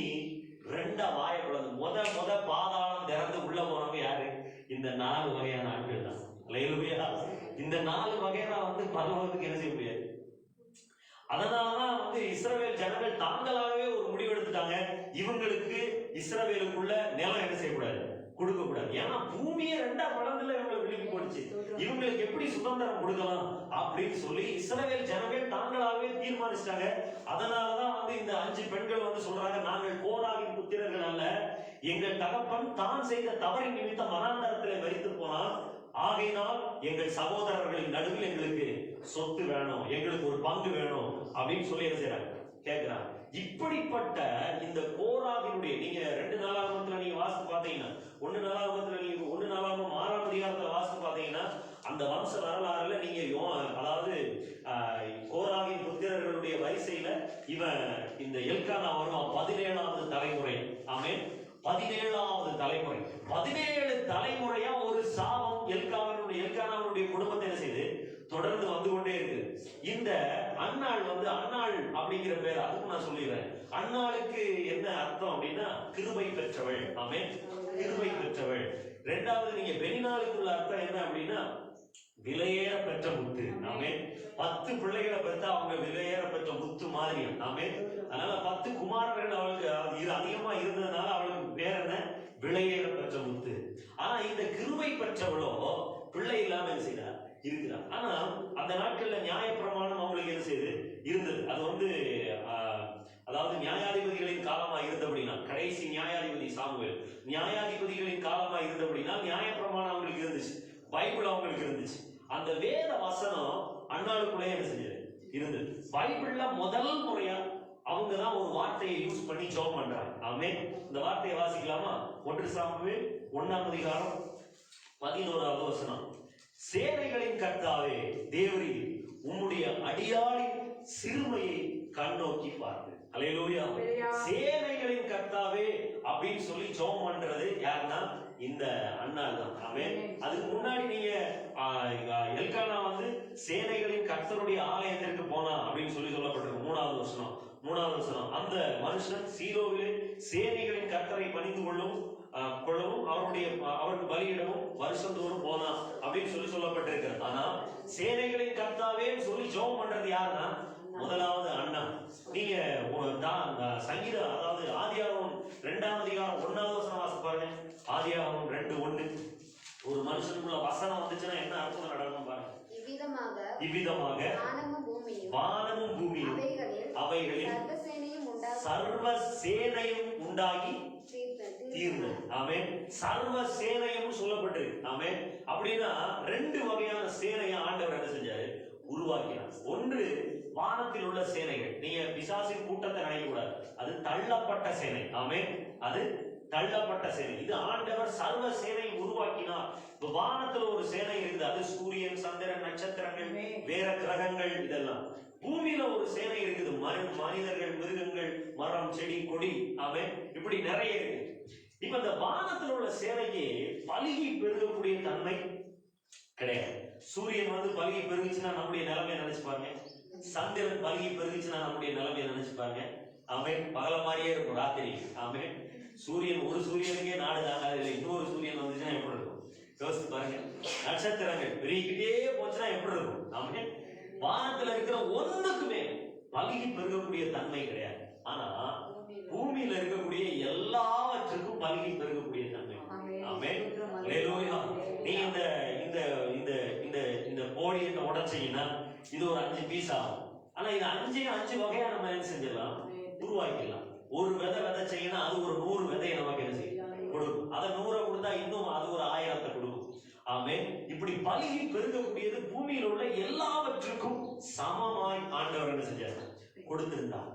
Speaker 1: 2ஆ வாயப்படுது. முத பாதாளம் திறந்து உள்ள போனவங்க யாரு? இந்த 4 வகையான ஆட்கள் தான். அல்லேலூயா. இந்த 4 வகையான வந்து பரலோகத்துக்கு என்ன செய்ய முடியாது. அதனாலதான் வந்து இஸ்ரவேல் ஜனங்கள் தாங்களாகவே ஒரு முடிவு எடுத்துட்டாங்க, இவங்களுக்கு இஸ்ரவேலுக்குள்ள நிலம் என்ன செய்யக்கூடாது, கொடுக்க கூடாது. ஏன்னா பூமியை ரெண்டா பலந்துல இவங்களுக்கு விழுங்கி போடுச்சு, இவங்களுக்கு எப்படி சுதந்திரம் கொடுக்கலாம் அப்படின்னு சொல்லி இஸ்ரவேல் ஜனங்கள் தாங்களாகவே தீர்மானிச்சிட்டாங்க. அதனாலதான் வந்து இந்த 5 பெண்கள் வந்து சொல்றாங்க, நாங்கள் கோராகின் புத்திரர்கள் அல்ல, எங்கள் தகப்பன் தான் செய்த தவறின் நிமித்தம் வனாந்தரத்திலே மரித்து போனான், ஆகையினால் எங்கள் சகோதரர்களின் நடுவில் எங்களுக்கு சொத்து வேணும், எங்களுக்கு ஒரு பங்கு வேணும் அப்படின்னு சொல்லி என்ன செய்யறாங்க, கேட்கிறாங்க. இப்படிப்பட்ட இந்த கோராகினுடைய, நீங்க 2 நாளாகமத்துல நீங்க வாசித்து பார்த்தீங்கன்னா, 1 நாளாகமத்துல நீங்க 1 நாளாகமம் 6ஆம் அதிகாரத்துல வாசித்து பார்த்தீங்கன்னா, அந்த வம்ச வரலாறுல நீங்க அதாவது கோராகின் புத்திரர்களுடைய வரிசையில இவன் இந்த எல்கானா வருவான், 17வது தலைமுறை. ஆமென். 17வது தலைமுறை, 17 தலைமுறையா ஒரு சாபம் எல்கானாவுடைய குடும்பத்தை என்ன செய்து தொடர்ந்து வந்து கொண்டே இருக்கு. இந்த அன்னாள் வந்து, அன்னாள் அப்படிங்கிற பேர் அதுக்கு நான் சொல்லிடுறேன். அன்னாளுக்கு என்ன அர்த்தம் அப்படின்னா கிருபை பெற்றவள். ஆமென், கிருபை பெற்றவள். 2வது நீங்க பெனினாளுக்குள்ள அர்த்தம் என்ன அப்படின்னா விலையேற பெற்ற முத்து. ஆமென். 10 பிள்ளைகளை பெற்ற அவங்க விலையேற பெற்ற முத்து மாதிரி. ஆமென். அதனால 10 குமாரர்கள் அவளுக்கு அதிகமா இருந்ததுனால அவளுக்கு பேர் என்ன, விலையேற பெற்ற முத்து. ஆனா இந்த கிருபை பெற்றவளோ பிள்ளை இல்லாம என்ன செய்யறார், இருக்கிறார். ஆனா அந்த நாட்கள்ல நியாயப்பிரமாணம் அவங்களுக்கு என்ன செய்யுது, இருந்தது. அது வந்து அதாவது நியாயாதிபதிகளின் காலமா இருந்தபடினா, கடைசி நியாயாதிபதி சாமுவேல், நியாயாதிபதிகளின் காலமா இருந்தபடினா நியாயப்பிரமாணம் அவங்களுக்கு இருந்துச்சு, பைபிள் அவங்களுக்கு இருந்துச்சு. அந்த வேத வசனம் அன்னாளுக்குள்ளே என்ன செஞ்சது, இருந்தது. பைபிள்ல முதல் முறையா அவங்க தான் ஒரு வார்த்தையை யூஸ் பண்ணி ஜெபம் பண்றாங்க. ஆமென். இந்த வார்த்தையை வாசிக்கலாமா? 1 சாமுவேல் 1ஆம் அதிகாரம் 11வது வசனம். சேனைகளின் கர்த்தாவே தேவரீர் உம்முடைய அடியாளின் சிறுமையை கண்ணோக்கி பாருங்க. அல்லேலூயா. சேனைகளின் கர்த்தாவே அப்படின்னு சொல்லி ஜெபம் பண்றது யாருன்னா இந்த அன்னாள் தான். ஆமென். அதுக்கு முன்னாடி நீங்க எல்கானா வந்து சேனைகளின் கர்த்தருடைய ஆலயத்திற்கு போனா அப்படின்னு சொல்லி சொல்லப்பட்டிருக்கு. 3வது வசனம். அந்த மனுஷன் சீலோவிலே சேனைகளின் கர்த்தரை பணிந்து கொள்ளவும் அவருக்கு பலியிடவும் வருஷந்தோறும் போனா அப்படின்னு சொல்லி சொல்லப்பட்டிருக்கிறது. ஆனா சேனைகளின் கர்த்தாவே சொல்லி ஜெபம் பண்றது யாருன்னா முதலாவது அண்ணா. நீங்க சங்கீதம், அதாவது ஆதியாகமம் 2ஆம் அதிகாரம் 1வது வசனம் வாசிச்சு பாருங்க. ஆதியாகமம் 2:1. ஒரு மனுஷனுக்குள்ள வசனம் வந்துச்சுன்னா என்ன அர்த்தம் நடக்கும் பாருங்க. இவ்விதமாக வானமும் பூமியும் அவைகளில் சர்வ சேனையும் உண்டாகி தீர்ந்தது. ஆமென். சர்வ சேனையும் சொல்லப்பட்டிருக்கு. ஆமென். அப்படின்னா 2 வகையான சேனையை ஆண்டவர் என்ன செஞ்சாரு, உருவாக்கினார். ஒன்று வானத்தில் உள்ள சேனைகள். நீங்க பிசாசின் கூட்டத்தை நினைக்க கூடாது, அது தள்ளப்பட்ட சேனை. ஆமென். அது தள்ளப்பட்ட சேனை. இது ஆண்டவர் சர்வ சேனையை உருவாக்கினார். வானத்துல ஒரு சேனை இருக்குது, அது சூரியன், சந்திரன், நட்சத்திரங்கள், வேற கிரகங்கள், இதெல்லாம். பூமியில ஒரு சேனை இருக்குது, மனிதர்கள், மிருகங்கள், மரம், செடி, கொடி. ஆமென். இப்படி நிறைய இருக்கு. இப்ப இந்த வானத்துல உள்ள சேனைக்கு பலுகி பெருகக்கூடிய தன்மை கிடையாது. சூரியன் வந்து பலுகி பெருகுச்சுன்னா நம்முடைய நிலைமையை நினைச்சு பாருங்க. சந்திரன் பலுகி பெருகுச்சுன்னா நம்முடைய நிலைமையை நினைச்சு பாருங்க. ஆமென். பகல மாதிரியே இருக்கும் ராத்திரி. ஆமென். சூரியன், ஒரு சூரியனுக்கே நாடு தாங்காது, இன்னொரு சூரியன் வந்துச்சுன்னா எப்படி இருக்கும் யோசிச்சு பாருங்க. நட்சத்திரங்கள் பெருகிக்கிட்டே போச்சுன்னா எப்படி இருக்கும். ஆமென். வானத்துல இருக்கிற ஒண்ணுக்குமே பலுகி பெருகக்கூடிய தன்மை கிடையாது. ஆனா பூமியில இருக்கக்கூடிய எல்லாவற்றுக்கும் பலுகி பெருகக்கூடிய தன்மை. ஆமென். அல்லேலூயா. நீ இந்த இந்த இந்த இந்த இந்த கோழியை உடைச்சீங்கன்னா இது ஒரு 5 பீஸ் ஆகும். ஆனா இது 5 வகையா நம்ம என்ன செஞ்சிடலாம், உருவாக்கிடலாம். ஒரு விதை விதைச்சீங்கன்னா அது ஒரு 100 விதையை நமக்கு என்ன செய்யும், கொடுக்கும். அதை 100 கொடுத்தா இன்னும் அது ஒரு 1000 கொடுக்கும். ஆமென். இப்படி பலுகி பெருகக்கூடியது பூமியில் உள்ள எல்லாவற்றுக்கும் சமமாய் ஆண்டவர் என்ன செஞ்சார், கொடுத்திருந்தார்.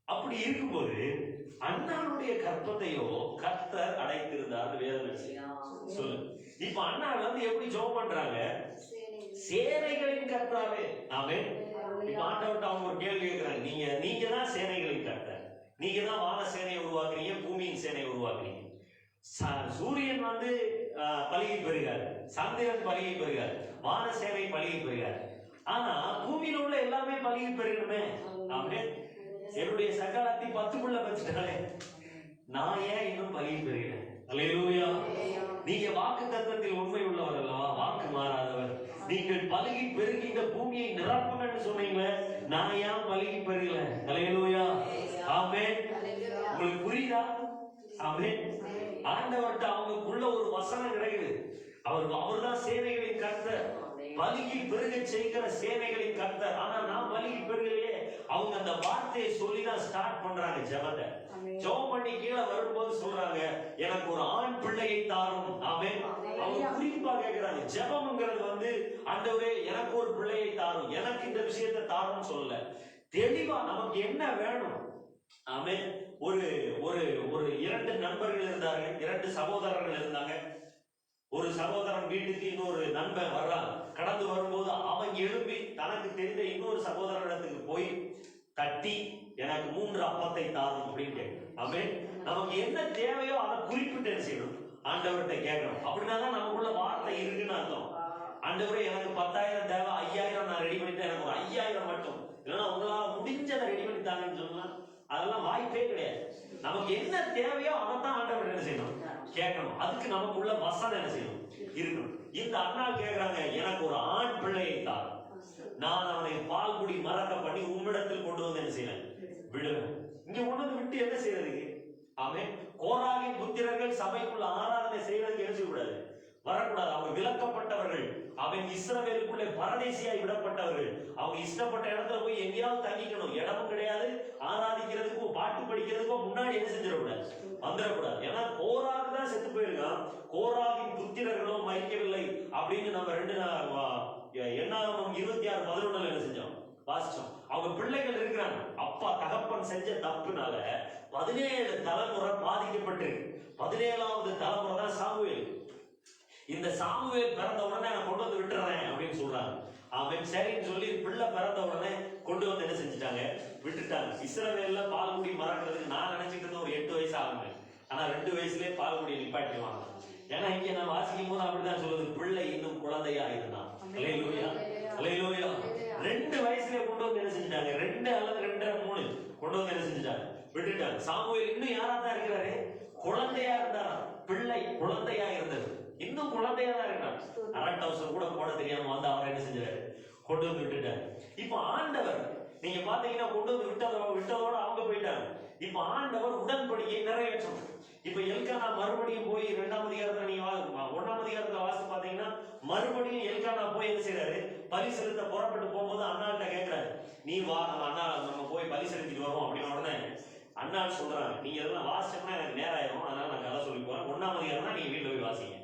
Speaker 1: அப்படி இருக்கும்போது அண்ணாளுடைய கற்பத்தையோ கர்த்தர் அடைத்திருந்தார் வேதம் சொல்லு. இப்ப அண்ணாள் வந்து எப்படி ஜெபம் பண்றாங்க, சேனைகளின் கர்த்தாவே. ஆமென். இப்ப ஆண்டவர்கிட்ட அவங்க ஒரு கேள்வி கேட்கிறாங்க, நீங்க தான் சேனைகளின் கர்த்தர், நீங்க தான் வான சேனையை உருவாக்குறீங்க, பூமியின் சேனையை உருவாக்குறீங்க. சூரியன் வந்து பலுகி பெறுகிறார், சந்திரன் பலுகி பெறுகிறார், வான சேனை பலுகி பெறுகிறார். ஆனா பூமியில உள்ள எல்லாமே பலுகி பெறணுமே. ஆமென். என்னுடைய சகாலத்தை 10 புள்ள வச்சுட்டாலே நான் ஏன் இன்னும் பலுகி பெறுகிறேன். அல்லேலூயா. நீங்க வாக்கு தத்தத்தில் உண்மை உள்ளவர் அல்லவா, வாக்கு மாறாதவர். நீங்கள் பலுகி பெருகி இந்த பூமியை நிரப்புங்கன்னு சொன்னீங்களே, நான் ஏன் பலுகி பெருகல? ஹல்லேலூயா, ஆமென். உங்களுக்கு புரியுதா? ஆமென். ஆண்டவர்கிட்ட அவங்களுக்குள்ள ஒரு வசனம் கிடைக்குது. அவர்தான் சேனைகளின் கர்த்தர், பலுகி பெருக செய்கிற சேனைகளின் கர்த்தர். ஆனா நான் பலுகி பெருகலையே. அவங்க அந்த வார்த்தையை சொல்லிதான் ஸ்டார்ட் பண்றாங்க ஜெபத்தை. ஜெபம் பண்ணி கீழே வரும்போது சொல்றாங்க, எனக்கு ஒரு ஆண் பிள்ளையை தாரும். ஆமென். அவங்க குறிப்பா கேட்கிறாங்க. ஜெபம்ங்கிறது வந்து, ஆண்டவரே எனக்கு ஒரு பிள்ளையை தாரும், எனக்கு இந்த விஷயத்தை தாரும் சொல்லல. தெளிவா நமக்கு என்ன வேணும். ஆமென். ஒரு ஒரு ஒரு 2 நண்பர்கள் இருந்தாங்க, 2 சகோதரர்கள் இருந்தாங்க. ஒரு சகோதரன் வீட்டுக்கு இன்னொரு நண்பன் வர்றான். கடந்து வரும்போது அவன் எழுப்பி தனக்கு தெரிந்த இன்னொரு சகோதரனிடத்துக்கு போய் தட்டி, எனக்கு 3 அப்பத்தை தாரும் அப்படின்னு கேட்கணும். ஆமென். நமக்கு என்ன தேவையோ அதை குறிப்பிட்டு என்ன செய்யணும்? ஆண்டவர்கிட்ட கேட்கணும். அப்படின்னாதான் நமக்குள்ள வார்த்தை இருக்குன்னு அர்த்தம். ஆண்டவரே எனக்கு 10,000 தேவை, 5,000 நான் ரெடி பண்ணிட்டேன், எனக்கு ஒரு 5,000 மட்டும், இல்லைன்னா உங்களால முடிஞ்சதை ரெடி பண்ணி தாங்கன்னு சொல்லலாம். அதெல்லாம் வாய்ப்பே கிடையாது. நமக்கு என்ன தேவையோ அதைத்தான் ஆண்டவர் என்ன செய்யணும்? கேட்கணும். அதுக்கு நமக்குள்ள வசனம் என்ன செய்யணும்? இருக்கணும். இந்த அண்ணா கேட்கிறாங்க, எனக்கு ஒரு ஆண் பிள்ளையை தார், நான் அவனை பால் குடி மறக்க பண்ணி உம்மிடத்தில் கொண்டு வந்து என்ன செய்வேன்? விடுவேன். இங்க கொண்டு விட்டு என்ன செய்யறதுக்கு? ஆமென். கோராகின் புத்திரர்கள் சபைக்குள்ள ஆராதனை செய்வதற்கு என்ன செய்யக்கூடாது? வரக்கூடாது. அவங்க விலக்கப்பட்டவர்கள். அவன் இஸ்ரவேலுக்குள்ளே பரதேசியாய் விடப்பட்டவர்கள். அவங்க இஷ்டப்பட்ட இடத்துல போய் எங்கேயாவது தங்கிக்கணும். இடமும் கிடையாது. ஆராதிக்கிறதுக்கோ பாட்டு படிக்கிறதுக்கோ முன்னாடி என்ன செஞ்சிடக்கூடாது? வந்துடக்கூடாது. ஏன்னா கோராகு தான் செத்து போயிருக்கான். கோராகின் புத்திரர்களும் மறிக்கவில்லை அப்படின்னு நம்ம 26:11 என்ன செஞ்சோம்? வாசிச்சோம். அவங்க பிள்ளைகள் இருக்கிறாங்க. அப்பா தகப்பன் செஞ்ச தப்புனால 17 தலைமுறை பாதிக்கப்பட்டிருக்கு. 17வது தலைமுறை தான் சாமுவேல். இந்த சாமுவேல் பிறந்த உடனே நான் கொண்டு வந்து விட்டுறேன் அப்படின்னு சொல்றாங்க. அவன் சரின்னு சொல்லி பிள்ளை பிறந்த உடனே கொண்டு வந்து என்ன செஞ்சுட்டாங்க? விட்டுட்டாங்க. இஸ்ரவேல்ல பால்குடி மறக்கிறதுக்கு நான் நினைச்சிட்டு இருந்தேன் ஒரு 8 வயசு ஆகுங்க. ஆனா 2 வயசுலயே பால்குடியை நிப்பாட்டிடுவாங்க. ஏன்னா இங்க நான் வாசிக்கும் போது அப்படிதான் சொல்லுது, பிள்ளை இன்னும் குழந்தையா இருந்தான். அல்லேலூயா, அல்லேலூயா. 2 வயசுலயே கொண்டு வந்து என்ன செஞ்சுட்டாங்க? 2 அல்லது 2.5 3 கொண்டு வந்து என்ன செஞ்சுட்டாங்க? விட்டுட்டாங்க. சாமுவேல் இன்னும் யாரா தான் இருக்கிறாரு? குழந்தையா இருந்தாரா? பிள்ளை குழந்தையா இருந்தது. இன்னும் குழந்தையா தான் இருக்காரு. அரட்டவுசர் கூட போட தெரியாம வந்து அவரை என்ன செஞ்சாரு? கொண்டு வந்து விட்டுட்டாரு. இப்ப ஆண்டவர் நீங்க பாத்தீங்கன்னா கொண்டு வந்து விட்டதோட அவங்க போயிட்டாங்க. இப்ப ஆண்டவர் உடன்படிக்கையை நிறைவேற்றணும். இப்ப எல்கானா மறுபடியும் போய் 2ஆம் அதிகாரத்துல நீங்க 1ஆம் அதிகாரத்துல வாசி பாத்தீங்கன்னா மறுபடியும் எல்கானா போய் என்ன செய்யறாரு? பலி செலுத்த புறப்பட்டு போகும்போது அண்ணாட்ட கேட்கிறாரு, நீ வா நம்ம போய் பலி செலுத்திட்டு வரோம் அப்படின்னு. உடனே அண்ணா சொல்றாங்க, நீங்க இதெல்லாம் வாசிச்சோம்னா எனக்கு நேரம் ஆயிரும், அதனால நான் கதை சொல்லி போறேன். 1ஆம் அதிகாரம்னா நீங்க வீட்டுல போய் வாசிங்க.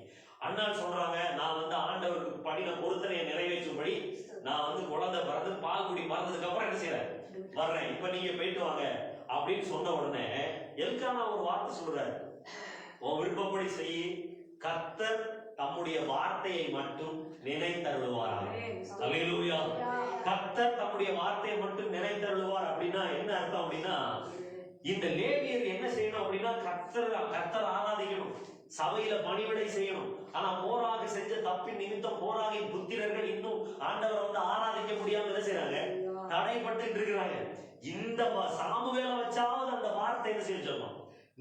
Speaker 1: அண்ணா சொல்றாங்க, நான் வந்து ஆண்டவருக்கு பண்ணின பொருத்தனையை நிறைவேற்றும்படி நான் வந்து குழந்தை பிறந்து பால் குடி மறந்ததுக்கு அப்புறம் என்ன செய்யறேன்? வர்றேன், இப்ப நீங்க போயிட்டு வாங்க அப்படின்னு சொன்ன உடனே எல்கானா ஒரு வார்த்தை சொல்றாரு, உன் விருப்பப்படி செய்ய, கர்த்தர் தம்முடைய வார்த்தையை மட்டும் நினைத்தருளுவார். அல்லேலூயா. கர்த்தர் தம்முடைய வார்த்தையை மட்டும் நினைத்தருளுவார் அப்படின்னா என்ன அர்த்தம்? அப்படின்னா இந்த லேவியர் என்ன செய்யணும் அப்படின்னா கர்த்தர் ஆராதிக்கணும், சபையில பணிவிடை செய்யணும். ஆனா போராக செஞ்ச தப்பின் நிமித்தம் போராகின் புத்திரர்கள் இன்னும் ஆண்டவரை வந்து ஆராதிக்க முடியாம என்ன செய்யறாங்க? தடைப்பட்டு இருக்கிறாங்க. இந்த சாமுவேலை வச்சாவது அந்த வார்த்தை என்ன செஞ்சோம்?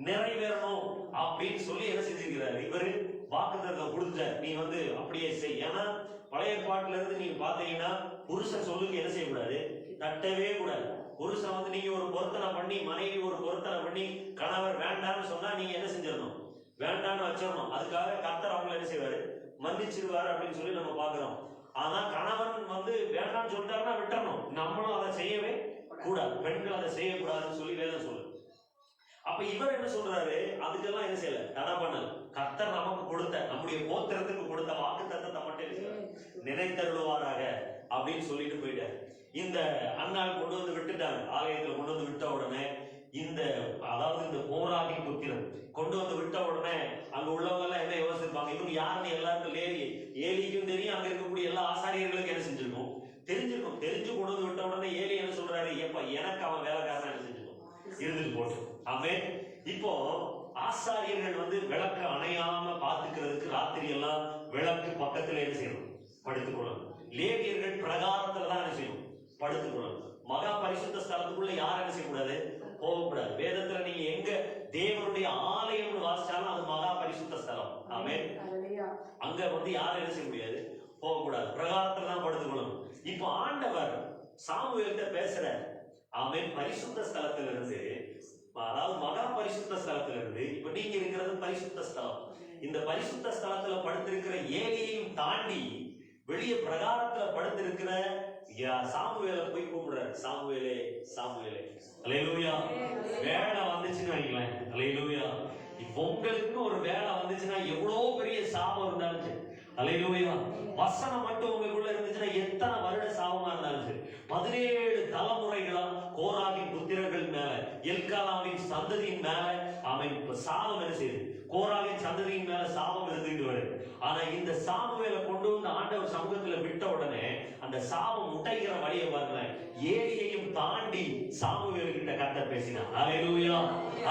Speaker 1: நிறைவேறணும் அப்படின்னு சொல்லி என்ன செஞ்சிருக்கிறாரு? இவரு வாக்குத்தத்தம் கொடுத்துட்டார், நீ வந்து அப்படியே செய். ஏன்னா பழைய பாட்டுல இருந்து நீங்க பாத்தீங்கன்னா புருஷன் சொல்லுங்க என்ன செய்யக்கூடாது? தட்டவே கூடாது. புருஷன் வந்து நீங்க ஒரு பொருத்தனை பண்ணி, மனைவி ஒரு பொருத்தனை பண்ணி கணவர் வேண்டாம்னு சொன்னா நீங்க என்ன செஞ்சிடணும்? வேண்டான்னு வச்சிடணும். அதுக்காக கர்த்தர் அவங்களை என்ன செய்வாரு? மன்னிச்சிருவாரு அப்படின்னு சொல்லி நம்ம பாக்குறோம். ஆனா கணவன் வந்து வேண்டாம்னு சொல்லிட்டாருன்னா விட்டுறணும். நம்மளும் அதை செய்யவே கூடாது. பெண்கள் அதை செய்யக்கூடாதுன்னு சொல்லி வேதம் சொல்லு. அப்ப இவர் என்ன சொல்றாரு? அதுக்கெல்லாம் என்ன செய்யல, தடை பண்ணல. கர்த்தர் நமக்கு கொடுத்த, நம்முடைய கோத்திரத்துக்கு கொடுத்த வாக்குத்தத்தத்தை மட்டும் நினைத்தருளுவாராக அப்படின்னு சொல்லிட்டு போயிட்டாரு. இந்த அண்ணாள் கொண்டு வந்து விட்டுட்டாங்க. ஆலயத்துல கொண்டு வந்து விட்ட உடனே அதாவது இந்த போராகி புத்திரன் கொண்டு வந்து விட்ட உடனே அங்க உள்ளவங்க எல்லாம் என்ன யோசிப்பாங்க? இவங்க யாருன்னு எல்லாருக்கும் ஏலிக்கும் தெரியும், அங்க இருக்கக்கூடிய எல்லா ஆசாரியர்களுக்கும் என்ன செஞ்சிருக்கும்? தெரிஞ்சிருக்கும். தெரிஞ்சு கொண்டு வந்து விட்ட உடனே ஏலி என்ன சொல்றாரு? ஏப்பா எனக்கு அவன் வேலைக்காரன் என்ன செஞ்சிருக்கும்? இருந்துட்டு போட்டு. ஆமென். இப்போ ஆசாரியர்கள் வந்து விளக்கு அணையாம பாத்துக்கிறதுக்கு ராத்திரி எல்லாம் விளக்கு பக்கத்துல என்ன செய்யணும்? படுத்துக்கொள்ளணும். லேவியர்கள் பிரகாரத்துல தான் என்ன செய்யணும்? படுத்துக்கொள்ளணும். மகா பரிசுத்த ஸ்தலத்துக்குள்ள யாரும் என்ன செய்யக்கூடாது? போகக்கூடாது. வேதத்துல நீங்க எங்க தேவனுடைய ஆலயம்னு வாசிச்சாலும் அது மகா பரிசுத்த ஸ்தலம். ஆமென். அங்க வந்து யாரும் என்ன செய்ய முடியாது? போகக்கூடாது, பிரகாரத்துல தான் படுத்துக்கணும். இப்போ ஆண்டவர் சாமுவேல்கிட்ட பேசுற, ஆமென், பரிசுத்த ஸ்தலத்துல இருந்து, அதாவது மகா பரிசுத்த ஸ்தலத்துல இருந்து, இப்ப நீங்க இருக்கிறது பரிசுத்த ஸ்தலம். இந்த பரிசுத்த ஸ்தலத்துல படுத்திருக்கிற ஏலியையும் தாண்டி வெளியே பிரகாரத்துல படுத்திருக்கிற சாமுவேலை போய் கூப்பிடுறாரு. சாமுவேலே, சாமுவேலே. அல்லேலூயா. வேலை வந்துச்சுன்னு வைங்களேன். அல்லேலூயா. இப்போ உங்களுக்கு ஒரு வேலை வந்துச்சுன்னா எவ்வளவு பெரிய சாபம் இருந்தாலும் சரி, அல்லேலூயா, வசனம் மட்டும் உங்களுக்குள்ள இருந்துச்சுன்னா எத்தனை வருட சாபமா இருந்தாலும் சரி, 17 தலைமுறைகளா கோராகின் புத்திரர்கள் மேல, எல்கானாவின் சந்ததியின் மேல அவன் சாபம் என்ன செய்யுது? கோராகின் சந்ததியின் மேல சாபம் இருந்துட்டு வருது. ஆனா இந்த சாமுவேலை கொண்டு வந்து ஆண்டவர் சமூகத்துல விட்ட உடனே அந்த சாபம் முட்டைகிற வழியை பாருங்க, ஏலியையும் தாண்டி சாமுவேல் கிட்ட கர்த்தர் பேசினார். அல்லேலூயா,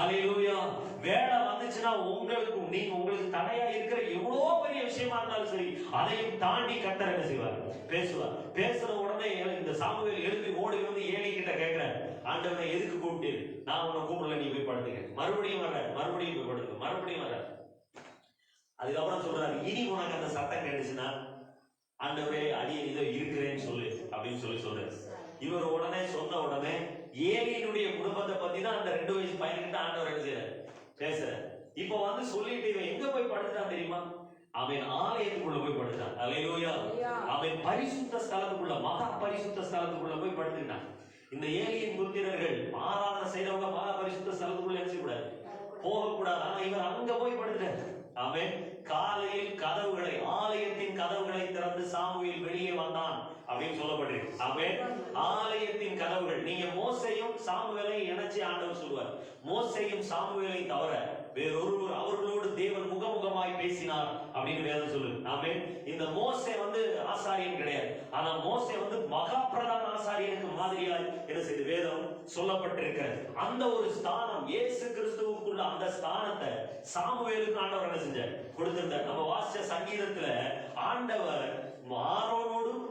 Speaker 1: அல்லேலூயா. வேலை வந்துச்சுன்னா உங்களுக்கு தடையா இருக்கிற எவ்வளோ பெரிய விஷயமா இருந்தாலும் சரி, அதையும் தாண்டி கர்த்தர் என்ன செய்வார்? பேசுவார். பேசுற உடனே இந்த சாமுவேல் எழுப்பி ஓடி வந்து ஏலி கிட்ட கேட்கிறார், ஆண்டவனை எதுக்கு கூப்பிட்டு? நான் உன்னை கூப்பிடல, நீ போய் படுத்துங்க. மறுபடியும் வர்ற, மறுபடியும் போய் படுத்துங்க, மறுபடியும் வர்ற. அதுக்கப்புறம் சொல்றாரு, இனி உனக்கு அந்த சத்தம் கேட்டுச்சுன்னா ஆண்டவரே அடியே இதோ இருக்கிறேன்னு சொல்லு அப்படின்னு சொல்றாரு. இவர் உடனே சொன்ன உடனே ஏலியினுடைய குடும்பத்தை பத்தி தான் அந்த 2 வயசு பையன்கிட்ட ஆண்டவர் என்ன செய்யறாரு? பேசுறாரு. இப்ப வந்து சொல்லிட்டு இவன் எங்க போய் படுத்துட்டான் தெரியுமா? அவன் ஆலயத்துக்குள்ள போய் படுத்தான். அல்லேலூயா. அவன் பரிசுத்த ஸ்தலத்துக்குள்ள, மகா பரிசுத்த ஸ்தலத்துக்குள்ள போய் படுத்துட்டான். இந்த ஏலியின் புத்திரர்கள் ஆராதனை செய்யறவங்க மகா பரிசுத்த ஸ்தலத்துக்குள்ள என்ன செய்யக்கூடாது? போகக்கூடாது. ஆனா இவர் அங்க போய் படுத்துட்டார். அவன் காலையில் கதவுகளை, ஆலயத்தின் கதவுகளை திறந்து சாமுவேல் வெளியே வந்தான் அப்படின்னு சொல்லப்பட்டிருக்கு. அவன் ஆலயத்தின் கதவுகள். நீங்க மோசேயும் சாமுவேலையும் இணைச்சு ஆண்டவர் சொல்லுவார், மோசேயும் சாமுவேலை தவிர வேறொருவர் அவர்களோடு தேவன் முகமுகமாய் பேசினார் அப்படின்னு வேதம் சொல்லுது. ஆமென். இந்த மோசே வந்து ஆசாரியன் கிடையாது, ஆனா மோசே வந்து மகா பிரதான ஆசாரியனுக்கு மாதிரியாய் என்ன செய்து வேதம் சொல்லப்பட்டிருக்கிறது. அந்த ஒரு ஸ்தானம், இயேசு கிறிஸ்துவுக்குள்ள அந்த ஸ்தானத்தை சாமுவேலுக்கு ஆண்டவர் என்ன செஞ்சார்? கொடுத்திருந்தார். நம்ம வாசிச்ச சங்கீதத்துல ஆண்டவர் ஆரோனோடும்,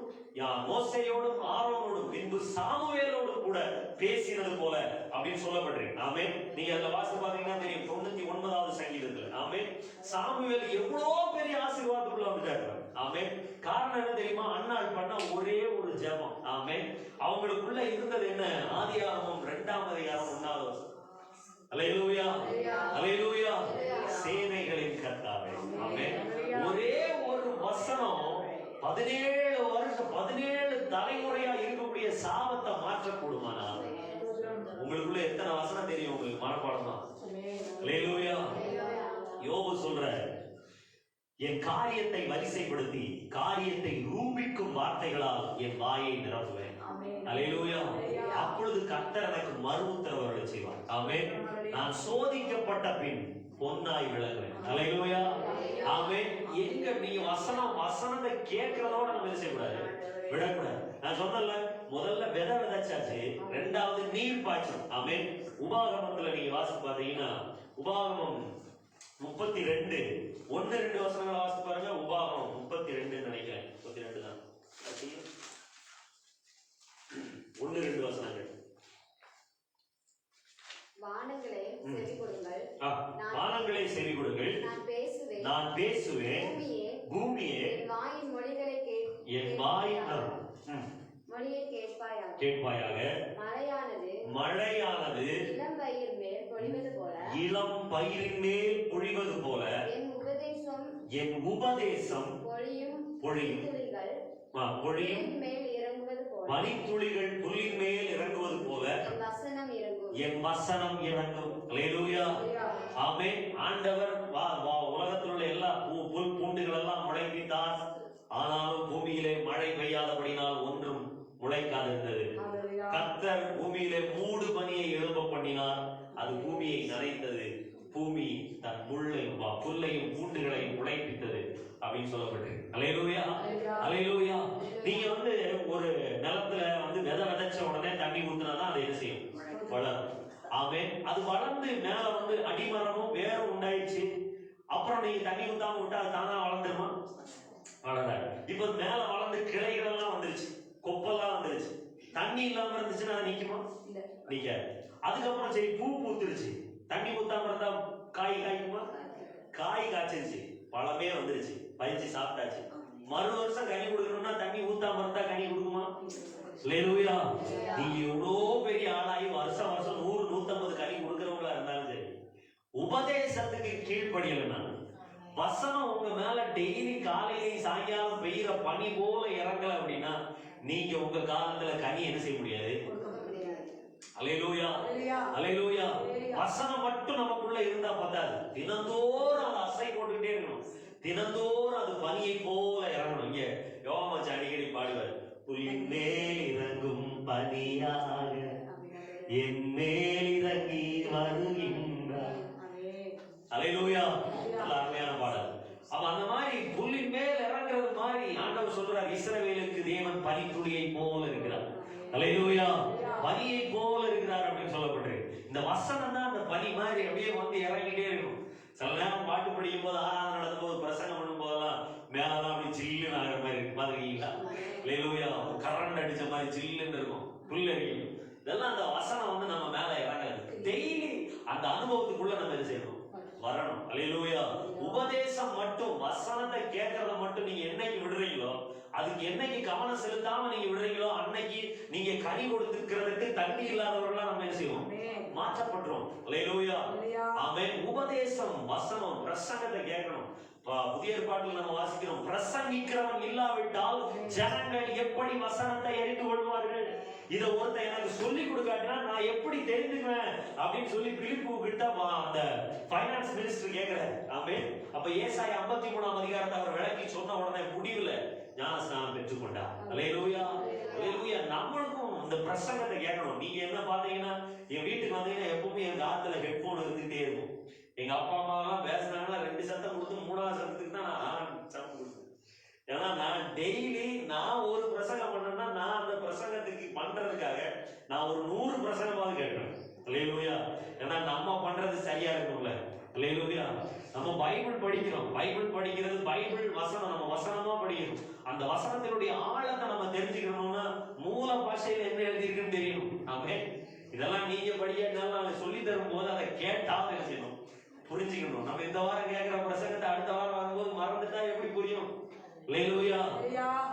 Speaker 1: மோசேயோடும், ஆரோனோடும், பின்பு சாமுவேலோடும் கூட பேசினது போல அப்படின்னு சொல்லப்பட்டிருக்கு. ஆமென். நீங்க அதுல வாசி பாத்தீங்கன்னா தெரியும், 99வது சங்கீதத்துல. ஆமென். சாமுவேல் எவ்வளவு பெரிய ஆசீர்வாதத்துக்குள்ள வந்துட்டாரு. ஆமென். காரணம் என்ன தெரியுமா? அன்னாள் பண்ண ஒரே ஒரு ஜெபம். ஆமென். அவங்களுக்குள்ள இருந்தது என்ன? ஆதியாகமம் 2ஆம் அதிகாரம் 1வது வசனம். அல்லேலூயா, அல்லேலூயா. சேனைகளின் கர்த்தாவே. ஆமென். ஒரே ஒரு வசனம் 17 வருஷம், 17 தலைமுறையா இருக்கக்கூடிய சாபத்தை மாற்றக்கூடுமானா? உங்களுக்குள்ள எத்தனை வசனம் தெரியும்? உங்களுக்கு மனப்பாடம் தான். அல்லேலூயா. யோபு சொல்ற, என் காரியத்தை வரிசைப்படுத்தி காரியத்தை ரூபிக்கும் வார்த்தைகளால் என் வாயை நிரப்புவேன். அல்லேலூயா. அப்பொழுது கர்த்தர் எனக்கு மறு உத்தரவு செய்வார். ஆமென். நான் சோதிக்கப்பட்ட பின் பொன்னாய் விளங்குவேன். அல்லேலூயா. ஆமென். எங்க நீங்க வசனத்தை கேட்கிறதோட நம்ம என்ன செய்யக்கூடாது? விடக்கூடாது. நான் சொன்னல, முதல்ல விதை விதைச்சாச்சு, 2வது நீர் பாய்ச்சணும். ஆமென். உபாகமத்துல நீங்க வாசி பாத்தீங்கன்னா, உபாகமம் 32 1-2 வசனங்களை வாசி பாருங்க. உபாகமம் 32 நினைக்கிறேன், 32 தான். 1-2 வசனங்கள்.
Speaker 2: வானங்களே செவி கொடுங்கள்,
Speaker 1: வானங்களே செவி கொடுங்கள், நான் பேசுவேன். பூமியே என் வாயின் மொழிகளை என் வாயின் மொழியை கேட்பாயாக. மழையானது இளம் பயிரின் மேல் பொழிவது போல என் உபதேசம் பொழியும். பனித்துளிகள் புல்லின் மேல் இறங்குவது போல என் வசனம் இறங்கும். அல்லேலூயா. ஆமென். ஆண்டவர் உலகத்தில் உள்ள எல்லா புல் பூண்டுகள் எல்லாம் முளைப்பித்தார். ஆனாலும் பூமியிலே மழை பெய்யாதபடினால் ஒன்றும் முளைக்காதிருந்தது. கர்த்தர் பூமியிலே மூடு பனியை எழும்ப பண்ணினார், அது பூமியை நனைத்தது. பூமி தன் புல்லையும் பூண்டுகளையும் முளைப்பித்தது அப்படின்னு சொல்லப்பட்டிருக்கு. அல்லேலூயா, அல்லேலூயா. நீங்க வந்து ஒரு நிலத்துல வந்து விதை விதைச்ச உடனே தண்ணி ஊத்துனாதான் அதை என்ன செய்யும்? வளரும். ஆமென். அது வளர்ந்து மேல வந்து அடிமரமும் வேறும் உண்டாயிடுச்சு. அப்புறம் நீங்க தண்ணி ஊத்தாம விட்டா அது தானா வளர்ந்துருமா? வளராது. இப்ப மேல வளர்ந்து கிளைகள் எல்லாம் வந்துருச்சு, கொப்பெல்லாம் வந்துருச்சு. தண்ணி இல்லாம இருந்துச்சுன்னா அது நிக்குமா? நிக்காது. அதுக்கப்புறம் சரி பூ பூத்துருச்சு, தண்ணி ஊத்தாம இருந்தா காய் காய்க்குமா? காய் காய்ச்சிருச்சு, பழமே வந்துருச்சு, பறிச்சு சாப்பிட்டாச்சு. மறு வருஷம் கனி கொடுக்கணும்னா தண்ணி ஊத்தாம இருந்தா கனி கொடுக்குமா? அல்லேலூயா. நீங்க எவ்வளோ பெரிய ஆளாகி வருஷம் வருஷம் 100 150 கனி கொடுக்கறவங்களா இருந்தாலும் சரி, உபதேசத்துக்கு கீழ்ப்படியலைன்னா, வசனம் உங்க மேல டெய்லி காலையிலையும் சாயங்காலம் பெய்யற பனி போல இறங்கல அப்படின்னா, நீங்க உங்க காலத்துல கனி என்ன செய்ய முடியாது? அல்லேலூயா, அல்லேலூயா. வசனம் மட்டும் நமக்குள்ள இருந்தா பத்தாது, தினந்தோறும் அதை அசை போட்டுக்கிட்டே இருக்கணும். தினந்தோறும் அது பனியை போல இறங்கணும். இங்க யோவான் அடிக்கடி பாடுவார், புல்லின் மேல் இறங்கும் பனியாக என் மேல் இறங்கி வருகின்றார். அல்லேலூயா. நல்ல அருமையான பாடல். அப்ப அந்த மாதிரி புல்லின் மேல் இறங்குறது மாதிரி ஆண்டவர் சொல்றார், இஸ்ரவேலுக்கு தேவன் பனித்துளியை போல இருக்கிறார். அல்லேலூயா. பனியை போல இருக்கிறார் அப்படின்னு சொல்லப்பட்டிருக்கு. இந்த வசனம் தான் அந்த பனி மாதிரி அப்படியே வந்து இறங்கிட்டே இருக்கும். சில நேரம் பாட்டு படிக்கும் போது, ஆராதனை நடக்கும் போது, பிரசங்கம் பண்ணும் போதெல்லாம் மேலாம் அப்படி சில்லுன்னு ஆகிற மாதிரி இருக்கு. பாத்துருக்கீங்களா? அல்லேலூயா. கரண்ட் அடிச்ச மாதிரி சில்லுன்னு இருக்கும், புல்லரிக்கும். இதெல்லாம் அந்த வசனம் வந்து நம்ம மேல இறங்காது. டெய்லி அந்த அனுபவத்துக்குள்ள நம்ம என்ன செய்யணும்? வரணும். அல்லேலூயா. உபதேசம் மட்டும், வசனத்தை கேட்கறத மட்டும் நீங்க என்னைக்கு விடுறீங்களோ, அதுக்கு என்னைக்கு கவனம் செலுத்தாம நீங்க விடுறீங்களோ, அன்னைக்கு நீங்க கனி கொடுத்துக்கிறதுக்கு தண்ணி இல்லாதவர்களா நம்ம என்ன செய்வோம்? மாற்றப்பட்டுரும். அல்லேலூயா. ஆமென். உபதேசம், வசனம், பிரசங்கத்தை கேட்கணும். புதிய ஏற்பாட்டில் நம்ம வாசிக்கிறோம், பிரசங்கிக்கிறவன் இல்லாவிட்டால் ஜனங்கள் எப்படி வசனத்தை அறிந்து கொள்வார்கள்? இதை ஒருத்தன் எனக்கு சொல்லி கொடுக்காட்டினா நான் எப்படி தெரிஞ்சுக்குவேன் அப்படின்னு சொல்லி பிலிப்பு கிட்ட அந்த ஃபைனான்ஸ் மினிஸ்டர் கேட்கிறார். ஆமென். அப்ப ஏசாயா 53ஆம் அதிகாரத்தை அவர் விளக்கி சொன்ன உடனே முடிவுல ஞானஸ்நானம் பெற்றுக்கொண்டார். அல்லேலூயா, அல்லேலூயா. நம்மளுக்கும் இந்த பிரசங்கத்தை கேட்கணும். நீங்க என்ன பாத்தீங்கன்னா, என் வீட்டுக்கு வந்தீங்கன்னா எப்பவுமே என் காத்துல ஹெட்போன் இருந்துகிட்டே இருக்கும். எங்க அப்பா அம்மா எல்லாம் பேசினாங்கன்னா 2 சத்தம் கொடுத்து 3ஆவது சத்தத்துக்கு தான் நான் சத்தம் கொடுத்தேன். ஏன்னா நான் டெய்லி நான் ஒரு பிரசங்கம் பண்ணேன்னா, நான் அந்த பிரசங்கத்துக்கு பண்றதுக்காக நான் ஒரு 100 பிரசங்கமாவது கேட்கிறேன். அல்லேலூயா. ஏன்னா நம்ம பண்றது சரியா இருக்கும்ல. அல்லேலூயா. நம்ம பைபிள் படிக்கிறோம். பைபிள் படிக்கிறது, பைபிள் வசனம் நம்ம வசனமா படிக்கணும். அந்த வசனத்தினுடைய ஆழத்தை நம்ம தெரிஞ்சுக்கணும்னா மூல பாஷையில என்ன எழுதியிருக்குன்னு தெரியணும். ஆமென். இதெல்லாம் நீங்க படிக்கிறதுனால நான் சொல்லி தரும் போது அதை கேட்டா என்ன செய்யணும்? புரிஞ்சுக்கணும். நம்ம இந்த வாரம் கேட்கிற பிரசங்கத்தை அடுத்த வாரம் வரும்போது மறந்துட்டா எப்படி புரியும்? அல்லேலூயா.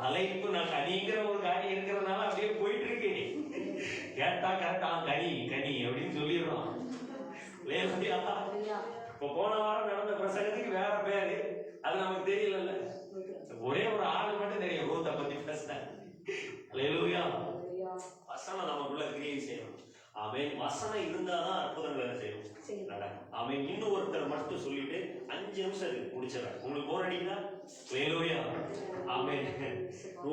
Speaker 1: தலைப்பு நான் கனிங்கிற ஒரு காரியம் இருக்கிறதுனால அப்படியே போயிட்டு இருக்கு. கேட்டா கரெக்டா கனி கனி அப்படின்னு சொல்லிடுறோம். அல்லேலூயா. இப்போ போன வாரம் நடந்த பிரசங்கத்துக்கு வேற பேரு, அது நமக்கு தெரியல. ஒரே ஒரு ஆள் மட்டும் தெரியும், ரூத்தை பத்தி பேசினேன். அல்லேலூயா. வசனம் நமக்குள்ள கிரியை செய்யணும். ஆமென். வசனம் இருந்தாதான் அற்புதங்கள் என்ன செய்யும்? நடக்கும். ஆமென். இன்னும் ஒருத்தர் மட்டும் சொல்லிட்டு 5 நிமிஷம் முடிச்சிடறேன். உங்களுக்கு போர் அடிக்குதா? அல்லேலூயா. ஆமென்.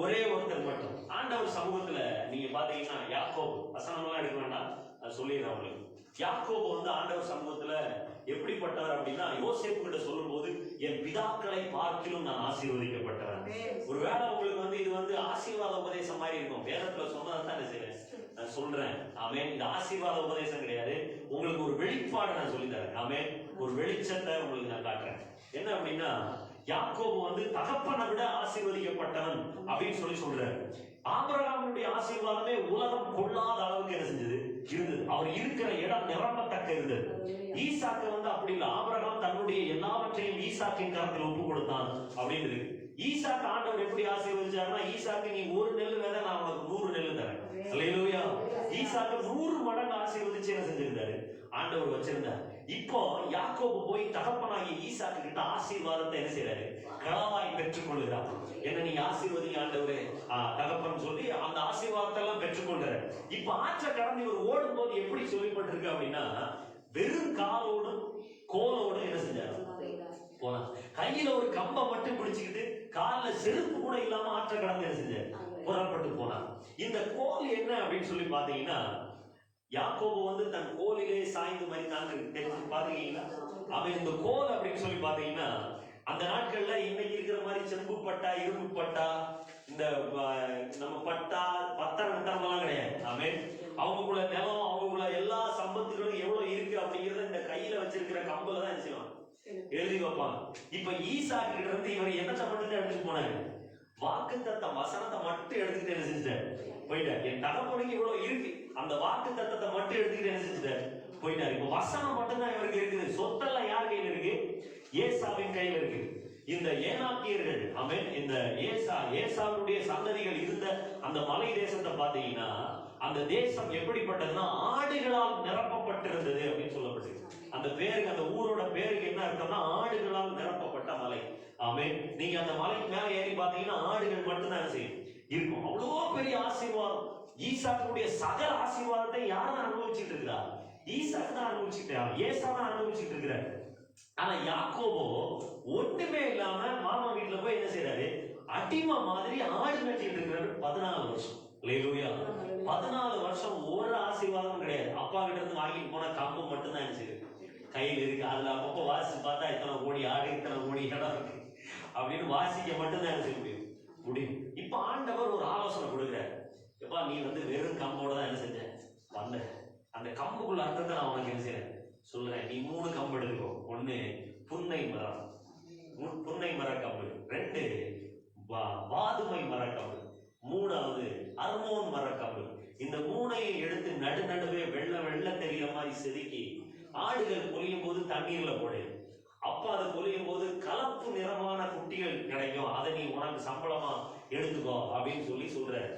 Speaker 1: ஒரே ஒருத்தர் மட்டும் ஆண்டவர் சமூகத்துல நீங்க பாத்தீங்கன்னா, யாக்கோபு, வசனம் எல்லாம் எடுக்க வேண்டாம், அது சொல்லிடுறேன் உங்களுக்கு. யாக்கோபு வந்து ஆண்டவர் சமூகத்துல எப்படிப்பட்டவர் அப்படின்னா, யோசேப்பு கிட்ட சொல்லும் போது, என் பிதாக்களை பார்க்கிலும் நான் ஆசீர்வதிக்கப்பட்டவன். ஒருவேளை உங்களுக்கு வந்து இது வந்து ஆசீர்வாத உபதேசம் மாதிரி இருக்கும். வேதத்துல சொன்னதான் என்ன செய்யறேன் நான் சொல்றேன். ஆமென். இது ஆசீர்வாத உபதேசம் கிடையாது. உங்களுக்கு ஒரு வெளிப்பாடு நான் சொல்லி தரேன். ஆமென். ஒரு வெளிச்சத்தை உங்களுக்கு நான் காட்டுறேன். என்ன அப்படின்னா, யாக்கோபு வந்து தகப்பனை விட ஆசீர்வதிக்கப்பட்டவன் அப்படின்னு சொல்றாரு. ஆபிரகாமுடைய ஆசீர்வாதமே உலகம் கொள்ளாத அளவுக்கு என்ன செஞ்சது? இருந்தது. அவர் இருக்கிற இடம் நிரம்பத்தக்க இருந்தது. ஈசாக்கு வந்து அப்படி இல்லை. ஆபிரகாம் தன்னுடைய எல்லாவற்றையும் ஈசாக்கின் கரத்தில் ஒப்பு கொடுத்தான் அப்படின்னு இருக்கு. ஈசாக்கு ஆண்டவர் எப்படி ஆசீர்வதிச்சாருன்னா, ஈசாக்கு நீ 1 நெல் வேணா நான் உனக்கு 100 நெல் தரேன். அல்லேலூயா. ஈசாக்கு 100 மடங்கு ஆசீர்வதிச்சு என்ன செஞ்சிருந்தாரு? ஆண்டவர் வச்சிருந்தார். இப்போ யாக்கோபு போய் தகப்பனாகிய ஈசாக்கு கிட்ட ஆசீர்வாதத்தை என்ன செய்யறாரு? களவாய் பெற்றுக் கொள்கிறார். என்ன நீங்க ஆசீர்வதிங்க ஆண்டவரே தகப்பன் சொல்லி அந்த ஆசீர்வாதத்தை எல்லாம் பெற்றுக்கொள்றாரு. இப்ப ஆற்ற கடந்து இவர் ஓடும் போது எப்படி சொல்லப்பட்டிருக்கு அப்படின்னா, வெறும் காலோடு கோலோடு என்ன செஞ்சாரு? போனா. கையில ஒரு கம்பை மட்டும் பிடிச்சுக்கிட்டு கால்ல செருப்பு கூட இல்லாம ஆற்ற கடந்து என்ன செஞ்சாரு? புறப்பட்டு போனார். இந்த கோல் என்ன அப்படின்னு சொல்லி பாத்தீங்கன்னா, யாக்கோபு வந்து தன் கோலிலே சாய்ந்து மரித்தான் தெரிஞ்சு பாத்தீங்கன்னா, அவன் இந்த கோல் அப்படின்னு சொல்லி பாத்தீங்கன்னா, அந்த நாட்கள்ல இன்னைக்கு இருக்கிற மாதிரி செம்பு பட்டா, இரும்பு பட்டா, இந்த நம்ம பட்டா பத்திரம் கிடையாது. ஆமென். அவங்களுக்குள்ள நிலம், அவங்களுக்குள்ள எல்லா சம்பத்துகளும் எவ்வளவு இருக்கு அப்படிங்கறத இந்த கையில வச்சிருக்கிற கம்பல தான் செய்வாங்க, எழுதி வைப்பாங்க. இப்ப ஈசாக்கு கிட்ட இருந்து இவர் என்ன மட்டும் எடுத்துட்டு போனாரு? வாக்குத்தத்தம் வசனத்தை மட்டும் எடுத்துக்கிட்டு என்ன செஞ்சுட்டாரு? போயிட்டார். என் தகப்பனுக்கு இவ்வளவு இருக்கு, அந்த வாக்கு தத்தத்தை மட்டும் எடுத்துக்கிட்டு என்ன செஞ்சுட்டாரு? போயிட்டாரு. இப்ப வசனம் மட்டும்தான் இவருக்கு இருக்குது. சொத்தெல்லாம் யார் கையில இருக்கு? ஏசாவின் கையில இருக்கு. இந்த ஏனாக்கியர்கள் ஆமென், இந்த ஏசாவுடைய சந்ததிகள் இருந்த அந்த மலை தேசத்தை பார்த்தீங்கன்னா அந்த தேசம் எப்படிப்பட்டதுன்னா ஆடுகளால் நிரப்பப்பட்டிருந்தது அப்படின்னு சொல்லப்பட்டிருக்கு. அந்த பேருக்கு, அந்த ஊரோட பேருக்கு என்ன அர்த்தம்னா ஆடுகளால் நிரப்பப்பட்ட மலை. ஆமென். நீங்க அந்த மலைக்கு மேல ஏறி பார்த்தீங்கன்னா ஆடுகள் மட்டும்தான் செய்யும் இருக்கும். அவ்வளோ பெரிய ஆசீர்வாதம். ஈசாக்குடைய சகல ஆசீர்வாதத்தை யாரும் அனுபவிச்சுட்டு இருக்கிறா? ஈசாக்கு தான் அனுபவிச்சுட்டான், ஏசா தான் அனுபவிச்சுட்டு இருக்கிறார். ஆனா யாக்கோபோ ஒண்ணுமே இல்லாம மாமா வீட்டுல போய் என்ன செய்யறாரு? அடிமை மாதிரி ஆடு மேய்ச்சிட்டு இருக்கிறாரு 14 வருஷம். அல்லேலூயா. 14 வருஷம் ஒரு ஆசீர்வாதமும் கிடையாது. அப்பா கிட்ட இருந்து வாங்கிட்டு போன கம்பு மட்டும்தான் என்ன செய்யுது கையில் இருக்கு. அதுல அப்பப்போ வாசிச்சு பார்த்தா இத்தனை கோடி ஆடு, இத்தனை கோடி இடம் இருக்கு அப்படின்னு வாசிக்க மட்டும்தான் என்ன செய்ய முடியும். இப்ப ஆண்டவர் ஒரு ஆலோசனை கொடுக்குறாரு. எப்பா நீ வெறும் கம்போட தான் என்ன செஞ்ச வந்த, அந்த கம்புக்குள்ள அர்த்தத்தை நான் உனக்கு என்ன செய்யறேன் சொல்றேன். நீ 3 கம்பு எடுத்துக்கோ. 1 புன்னை மரம், புன்னை மர கம்பு. 2 வாதுமை மர கம்பு. 3வது அர்மோன் மர கம்பு. இந்த 3ஐயும் எடுத்து நடுவே வெள்ள தெரிகிற மாதிரி செதுக்கி ஆடுகள் பொழியும் போது தண்ணீர்ல போடு. அப்ப அதை பொழியும் போது கலப்பு நிறமான குட்டிகள் கிடைக்கும். அதை நீ உனக்கு சம்பளமா எடுத்துக்கோ அப்படின்னு சொல்றாரு.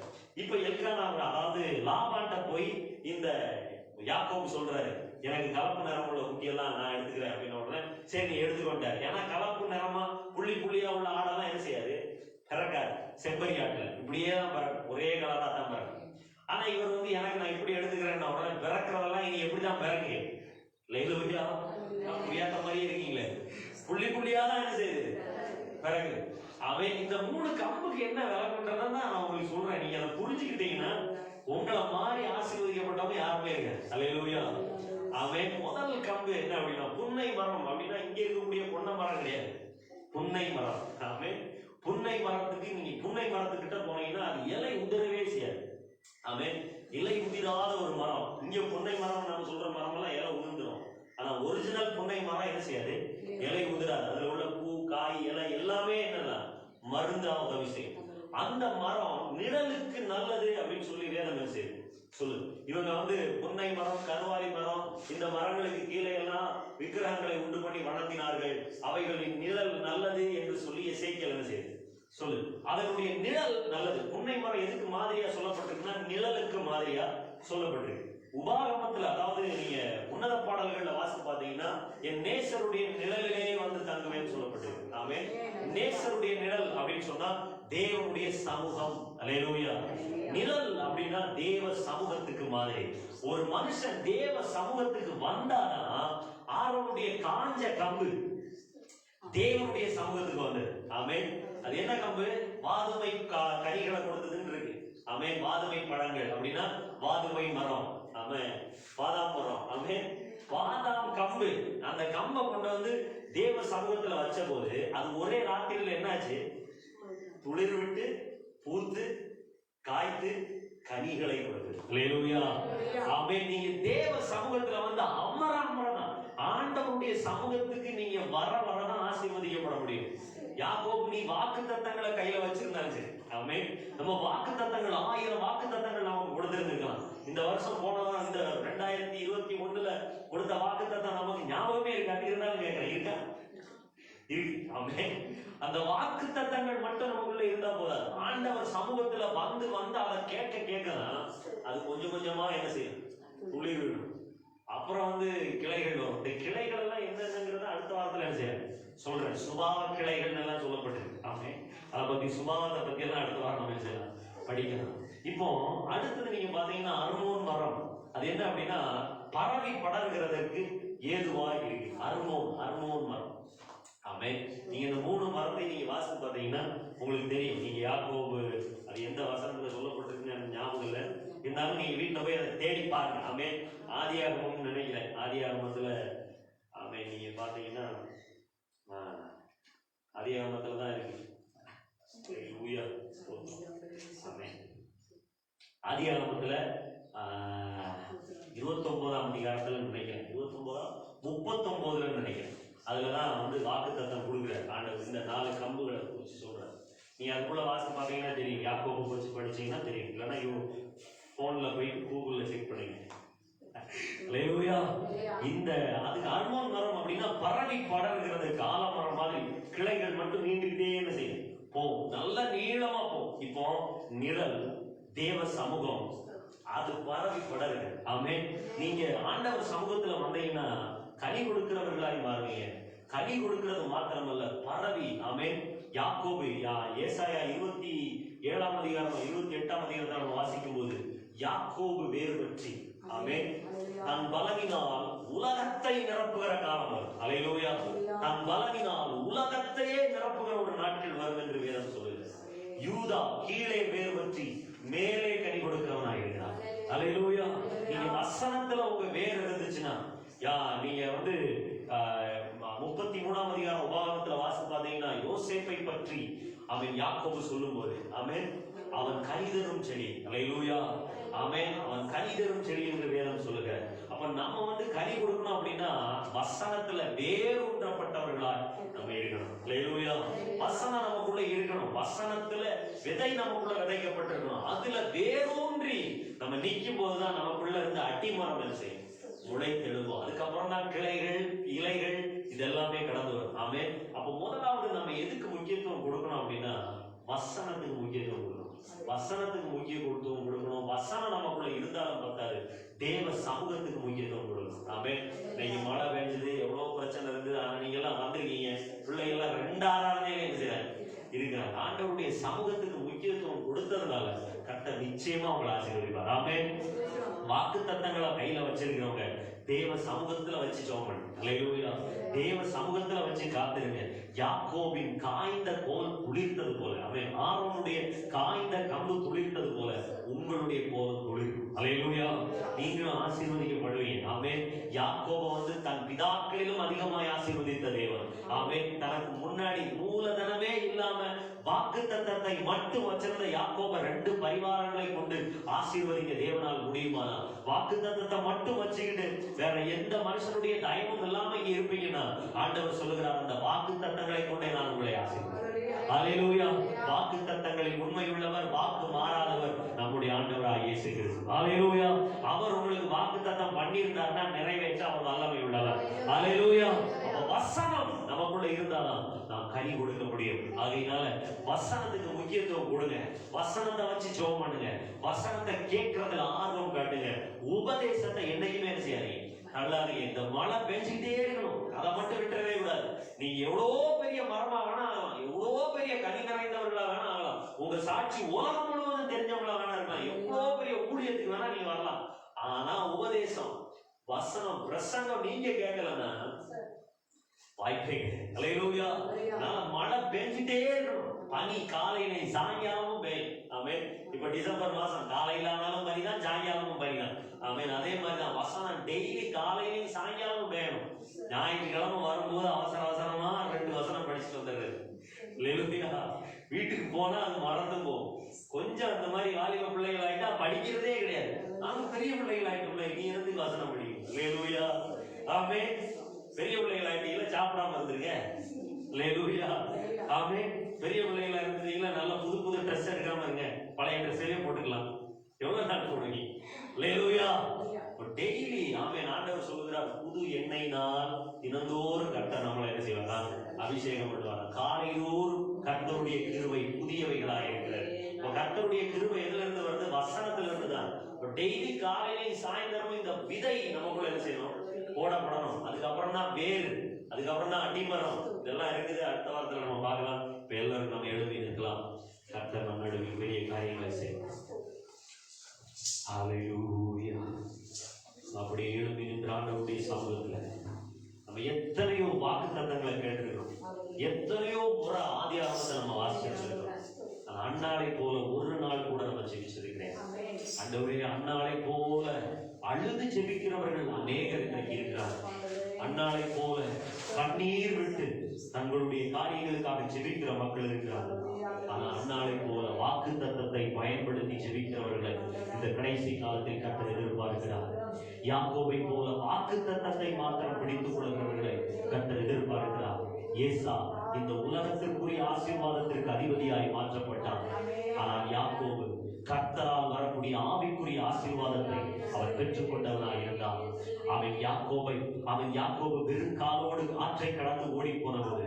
Speaker 1: இப்ப எல்கானா, அதாவது லாபான்ட்ட போய் இந்த யாக்கோபு சொல்றாரு, எனக்கு கலப்பு நிறம் உள்ள குட்டியெல்லாம் நான் எடுத்துக்கிறேன் அப்படின்னு உடனே சரி நீ எடுத்துக்கொண்டாரு. ஏன்னா கலப்பு நிறமா புள்ளியா உள்ள ஆடெல்லாம் என்ன செய்யாது பிறக்காது. செம்பரி ஆட்டுல இப்படியே தான் பிறக்கும், ஒரே கலரா தான் பிறக்கும். ஆனா இவர் எனக்கு நான் இப்படி எடுத்துக்கிறேன் உடனே பிறக்கிறதெல்லாம் இனி எப்படிதான் பிறகு லைலூயா புரியாத மாதிரியே இருக்கீங்களே, புள்ளியா தான் என்ன செய்யுது பிறகு. அவன் இந்த 3 கம்புக்கு என்ன விளக்குன்றதான் நான் உங்களுக்கு சொல்றேன். நீங்க அதை புரிஞ்சுக்கிட்டீங்கன்னா உங்களை மாதிரி ஆசீர்வதிக்கப்பட்டவங்க யாருமே இருக்க. அல்லேலூயா. அவன் முதல் கம்பு என்ன அப்படின்னா புன்னை மரம். அப்படின்னா இங்க இருக்கக்கூடிய பொன்னை மரம் கிடையாது, புன்னை மரம். அவன் புன்னை மரத்துக்கு, நீங்க புன்னை மரத்துக்கிட்ட போனீங்கன்னா அது இலை உதிரவே செய்யாது. அவன் இலை உதிராத ஒரு மரம். இங்க புன்னை மரம் நம்ம சொல்ற மரம் எல்லாம் இலை உதிர்ந்துடும். ஆனா ஒரிஜினல் புன்னை மரம் என்ன செய்யாது, இலை உதிராது. அதுல உள்ள பூ, காய், இலை எல்லாமே என்னதான் மருந்தா உதவி செய்யும். அந்த மரம் நிழலுக்கு நல்லது அப்படின்னு சொல்லி வேதம் என்ன செய்யுது சொல்லு. இவங்க புன்னை மரம், கருவாரி மரம், இந்த மரங்களுக்கு கீழே எல்லாம் விக்கிரகங்களை உண்டு பண்ணி வணங்கினார்கள். அவைகளின் நிழல் நல்லது என்று சொல்லி எசேக்கியேல் என்ன செய்யுது சொல்லு. அதனுடைய நிழல் நல்லது. புன்னை மரம் எதுக்கு மாதிரியா சொல்லப்பட்டிருக்குன்னா நிழலுக்கு மாதிரியா சொல்லப்பட்டிருக்கு. உபாகமத்துல, அதாவது நீங்க உன்னத பாடல்கள்ல வாசித்து பாத்தீங்கன்னா என் நேசருடைய நிழலிலே தங்குவேன்னு சொல்லப்பட்டிருக்கு. ஆமென். நேசருடைய நிழல் அப்படின்னு சொன்னா தேவனுடைய சமூகம். அல்லேலூயா. நிழல் அப்படின்னா தேவ சமூகத்துக்கு மாதிரி. ஒரு மனுஷன் தேவ சமூகத்துக்கு வந்தானா ஆரோனுடைய காஞ்ச கம்பு தேவனுடைய சமூகத்துக்கு வந்தது. ஆமென். அது என்ன கம்பு? வாதுமை கனிகளை கொடுத்ததுன்னு இருக்கு. ஆமென். வாதுமை பழங்கள் அப்படின்னா வாதுமை மரம். ஆமென். பாதாம் மரம். ஆமென். பாதாம் கம்பு. அந்த கம்பை கொண்டு தேவ சமூகத்துல வச்ச போது அது ஒரே ராத்திரியில் என்னாச்சு? துளிர் விட்டு பூத்து காய்த்து கனிகளை கொடுக்குது. அல்லேலூயா. ஆமென். நீங்க தேவ சமூகத்துல அமரதான் ஆண்டவருடைய சமூகத்துக்கு நீங்க வரதான் ஆசீர்வதிக்கப்பட முடியும். யாக்கோபு நீ வாக்கு தத்தங்களை கையில வச்சிருந்தாலும் சரி. ஆமென். நம்ம வாக்கு தத்தங்கள் 1000 வாக்கு தத்தங்கள் நமக்கு கொடுத்திருந்திருக்கலாம். இந்த வருஷம் போனதான் இந்த 2021 கொடுத்த வாக்கு தத்தம் நமக்கு ஞாபகமே இருக்காது. இருந்தாலும் கேட்கிறேன், இருக்கா? இருக்கு. ஆமென். அந்த வாக்கு தத்தங்கள் மட்டும் நமக்குள்ள இருந்தா போதாது. ஆண்டவர் சமூகத்துல வந்து அதை கேட்கதான் அது கொஞ்சம் கொஞ்சமா என்ன செய்யும்? துளிர் விடும். அப்புறம் கிளைகள் வரும். இந்த கிளைகள் எல்லாம் என்னங்கிறத அடுத்த வாரத்துல என்ன செய்ய சொல்றேன். சுபாவ கிளைகள் எல்லாம் சொல்லப்பட்டிருக்கு. ஆமே. அதை பத்தி சுபாவத்தை பத்தி எல்லாம் அடுத்த வாரம் நம்ம செய்யலாம், படிக்கணும். இப்போ அடுத்தது நீங்க பாத்தீங்கன்னா அர்மோன் மரம். அது என்ன அப்படின்னா பரவி படர்கிறதற்கு ஏதுவா இருக்கு. அர்மோன் மரம். ஆமே. நீங்க இந்த 3 மரத்தை நீங்க வாசித்து பாத்தீங்கன்னா உங்களுக்கு தெரியும். நீங்க யாக்கோபு அது எந்த வசனத்துல சொல்லப்பட்டிருக்குன்னு எனக்கு ஞாபகம் இல்லை. இருந்தாலும் நீங்க வீட்டுல போய் அதை தேடி பாருங்க. ஆமே. ஆதியாகமம்னு நினைக்கிறேன். ஆதியாகமத்துல ஆமே நீங்க பாத்தீங்கன்னா ஆதியாகமத்துல தான் இருக்கு. ஆதியாகமத்துல 29ஆம் அதிகாரத்துல நினைக்கிறேன், 39 நினைக்கிறேன். அதுலதான் வாக்கு தத்தம் கொடுக்குறாரு ஆண்டவர். இந்த 4 கம்புகளை குறிச்சு சொல்றாரு. நீங்க அதுக்குள்ள வாசித்து பாத்தீங்கன்னா தெரியும். யாக்கோபு குறிச்சு படிச்சீங்கன்னா தெரியும். இல்லைன்னா போன்ல போய் கூகுள்ல செக் பண்ணுங்க. இந்த அதுக்கு அர்மோன் மரம் அப்படின்னா பரவி படர்கிறதுக்கு ஆலமரம் மாதிரி கிளைகள் மட்டும் நீண்டுகிட்டே என்ன செய்யும் போகும், நல்ல நீளமா போகும். இப்போ நிழல் தேவ சமூகம் அது பரவி படருங்க. ஆமென். நீங்க ஆண்டவர் சமூகத்துல வந்தீங்கன்னா கனி கொடுக்கிறவர்களாய் மாறுவீங்க. கனி கொடுக்கிறது மாத்திரமல்ல, பரவி. ஆமென். யாக்கோபு ஏசாயா 27ஆம் அதிகாரம் 28ஆம் அதிகாரம் வாசிக்கும் போது யாக்கோபு வேறு பற்றி ஆமென் தன் பலவினால் உலகத்தை நிரப்புகிற காலம் வரும். அல்லேலூயா. தன் பலவினால் உலகத்தையே நிரப்புகிற ஒரு நாட்கள் வரும் என்று வேதம் சொல்லுகிறது. யூதா கீழே வேறு பற்றி மேலே கனி கொடுக்கிறவனாக இருக்கிறார். அல்லேலூயா. நீங்க வசனத்துல உங்க வேர் இருந்துச்சுன்னா நீங்க 33ஆம் அதிகாரம் உபாகமத்துல வாசி பார்த்தீங்கன்னா யோசேப்பை பற்றி அவன் யாக்கோபு சொல்லும் போது ஆமென் அவன் கனிதரும் செடி. அல்லேலூயா. ஆமென். அவன் கனிதரும் செடி என்று வேதம் சொல்லுங்க. அப்ப நம்ம கனி கொடுக்கணும் அப்படின்னா வசனத்துல வேரூன்றப்பட்டவர்களா நம்ம இருக்கணும். அல்லேலூயா. வசனம் நமக்குள்ள இருக்கணும். வசனத்துல விதை நமக்குள்ள விதைக்கப்பட்டிருக்கணும். அதுல வேரூன்றி நம்ம நிற்கும் போதுதான் நமக்குள்ள இருந்து அடிமரம் என்ன செய்யும் முளைத்தெழுவோம். அதுக்கப்புறம் தான் கிளைகள் இலைகள் இதெல்லாமே கடந்து வரும். ஆமே. அப்ப முதலாவது நம்ம எதுக்கு முக்கியத்துவம் கொடுக்கணும் அப்படின்னா வசனத்துக்கு முக்கியத்துவம் கொடுக்கணும். வசனத்துக்கு முக்கியத்துவம் கொடுக்கணும். வசனம் நமக்குள்ள இருந்தாலும் பார்த்தாரு, தேவ சமூகத்துக்கு முக்கியத்துவம் கொடுக்கணும். ஆமே. இன்னைக்கு மழை பெஞ்சது, எவ்வளவு பிரச்சனை இருந்தது, ஆனா நீங்க எல்லாம் வந்திருக்கீங்க. பிள்ளைகள்லாம் 2 ஆறாவதுலேயே இருக்கிறாங்க. ஆண்டவருடைய சமூகத்துக்கு முக்கியத்துவம் கொடுத்ததுனால கர்த்தர் நிச்சயமா உங்களை ஆசீர்வதிப்பார். ஆமே. வாக்கு தத்தங்களை கையில வச்சிருக்கிறவங்க தேவ சமூகத்துல வச்சு ஜெபம் பண்ணுங்க. அல்லேலூயா. தேவ சமூகத்துல வச்சு காத்திருங்க. யாக்கோபின் காய்ந்த கோல் துளிர்த்தது போல, அவன் ஆரோனுடைய காய்ந்த கம்பு துளிர்த்தது போல உங்களுடைய கோல் துளிர்க்கும். அல்லேலூயா. நீங்களும் ஆசீர்வதிக்கப்படுவீங்க. ஆமென். யாக்கோபு தன் பிதாக்களிலும் அதிகமாய் ஆசீர்வதித்த தேவன். ஆமென். தனக்கு முன்னாடி மூலதனமே இல்லாம வாக்கு தத்தத்தை மட்டும் வச்சிருந்த யாக்கோப 2 பரிவாரங்களை கொண்டு ஆசீர்வதிக்க தேவனால் முடியுமா? வாக்கு தத்தத்தை மட்டும் வச்சுக்கிட்டு வேற எந்த மனுஷனுடைய தயவும் இல்லாம இங்க இருப்பீங்கன்னா ஆண்டவர் சொல்லுகிறார், அந்த வாக்கு தத்தங்களை கொண்டே நான் உங்களை ஆசீர்வதிக்கிறேன். அல்லேலூயா. வாக்கு தத்தங்களில் உண்மை உள்ளவர், வாக்கு மாறாதவர் நம்முடைய ஆண்டவராகிய இயேசு கிறிஸ்து. அல்லேலூயா. அவர் உங்களுக்கு வாக்கு தத்தம் பண்ணியிருந்தார்னா நிறைவேற்ற அவர் வல்லமை உள்ளவர். அல்லேலூயா. வசனம் நமக்குள்ள இருந்தாலும் நாம் கனி கொடுக்க முடியும். ஆகையினால வசனத்துக்கு முக்கியத்துவம் கொடுங்க. வசனத்தை வச்சு ஜெபம் பண்ணுங்க. வசனத்தை கேட்கறதுல ஆர்வம் காட்டுங்க. உபதேசத்தை என்னைக்குமே செய்யாதீங்க. நல்லாது இந்த மழை பெஞ்சுக்கிட்டே இருக்கணும், அதை மட்டும் விட்டுறவே கூடாது. நீங்க எவ்வளோ பெரிய மரமா வேணா ஆகலாம், எவ்வளோ பெரிய கனி நிறைந்தவர்களா வேணா ஆகலாம், உங்க சாட்சி உலகம் முழுவதும் தெரிஞ்சவங்களா வேணா இருக்கலாம், எவ்வளோ பெரிய ஊழியத்துக்கு வேணா நீங்க வரலாம். ஆனா உபதேசம் வசனம் பிரசங்கம் நீங்க கேட்கலன்னா வாய்ப்பே கிடையாது. அல்லேலூயா. மழை பெஞ்சிட்டே இருக்கணும். பனி காலையில சாயங்காலமும் பெய்யும். ஆமென். இப்ப டிசம்பர் மாசம் காலையில ஆனாலும் பனிதான், சாயங்காலமும் பனிதான். ஆமென். அதே மாதிரிதான் வசனம் டெய்லி காலையிலையும் சாயங்காலமும் பெய்யணும். ஞாயிற்றுக்கிழமை வரும்போது அவசர அவசரமா 2 வசனம் படிச்சுட்டு வந்துடுறது. அல்லேலூயா. வீட்டுக்கு போனா அது மறந்து போகும். கொஞ்சம் அந்த மாதிரி வாலிப பிள்ளைகள் ஆயிட்டா படிக்கிறதே கிடையாது. நாங்க பெரிய பிள்ளைகள் ஆயிட்டோம்ல, நீ இருந்து வசனம் படிக்கும். அல்லேலூயா. ஆமென். பெரிய பிள்ளைகள் ஆயிட்டீங்களா, சாப்பிடாம இருந்துருங்க. அல்லேலூயா. ஆமென். பெரிய பிள்ளைகளா இருந்தீங்களா, நல்ல புது புது ட்ரெஸ் எடுக்காம இருங்க, பழைய ட்ரெஸ்ஸே போட்டுக்கலாம். எவ்வளவு நாள் போடுவீங்க? அல்லேலூயா. டெய்லி ஆமென். ஆண்டவர் சொல்லுகிறார், புது எண்ணெயினால் தினந்தோறும் கர்த்தர் நம்மளை என்ன செய்வாங்க, அபிஷேகம் பண்ணுவாங்க. காலையோறும் கர்த்தருடைய கிருபை புதியவைகளாக இருக்கிறது. கர்த்தருடைய கிருபை எதுல இருந்து வருது? வசனத்துல இருந்து தான். டெய்லி காலையிலையும் சாயந்தரமும் இந்த விதை நமக்குள்ள என்ன செய்யணும், போடப்படணும். அதுக்கப்புறம் தான் வேறு, அதுக்கப்புறம் தான் அடிமரம், இதெல்லாம் இருக்குது. அடுத்த வாரத்துல நம்ம பார்க்கலாம். இப்ப எல்லாரும் நம்ம எழுதி நிற்கலாம். கர்த்தர் நம்ம நடுவில் பெரிய காரியங்களை செய்யணும். ஹல்லேலூயா. அப்படி எழுதி நின்ற ஆண்டவருடைய சமூகத்துல நம்ம எத்தனையோ வாக்கு தத்தங்களை கேட்டிருக்கிறோம். எத்தனையோ முறை ஆதியாகமத்தை நம்ம வாசிச்சிருக்கிறோம். அன்னாளை போல ஒரு நாள் கூட நம்ம ஜெபிச்சிருக்கிறேன். ஆண்டவரே, அன்னாளை போல அழுது ஜெபிக்கிறவர்கள் அநேகர் இன்றைக்கு இருக்கிறார்கள். அன்னாளை போல கண்ணீர் விட்டு தங்களுடைய காரியங்களுக்காக ஜெபிக்கிற மக்கள் இருக்கிறார்கள். ஆனா அன்னாளை போல வாக்கு தத்தத்தை பயன்படுத்தி ஜெபிக்கிறவர்களை இந்த கடைசி காலத்தில் கர்த்தர் எதிர்பார்க்கிறார். யாக்கோபை போல வாக்கு தத்தத்தை மாத்திரம் பிடித்துக் கொள்கிறவர்களை கர்த்தர் எதிர்பார்க்கிறார். ஏசா இந்த உலகத்திற்குரிய ஆசீர்வாதத்திற்கு அதிபதியாய் மாற்றப்பட்டார். ஆனால் யாக்கோபு கர்த்தரால் வரக்கூடிய ஆவிக்குரிய ஆசீர்வாதத்தை அவர் பெற்றுக் கொண்டவனாய் இருந்தார். அவன் யாக்கோபு வெறும் காலோடு ஆற்றை கடந்து ஓடி போனபோது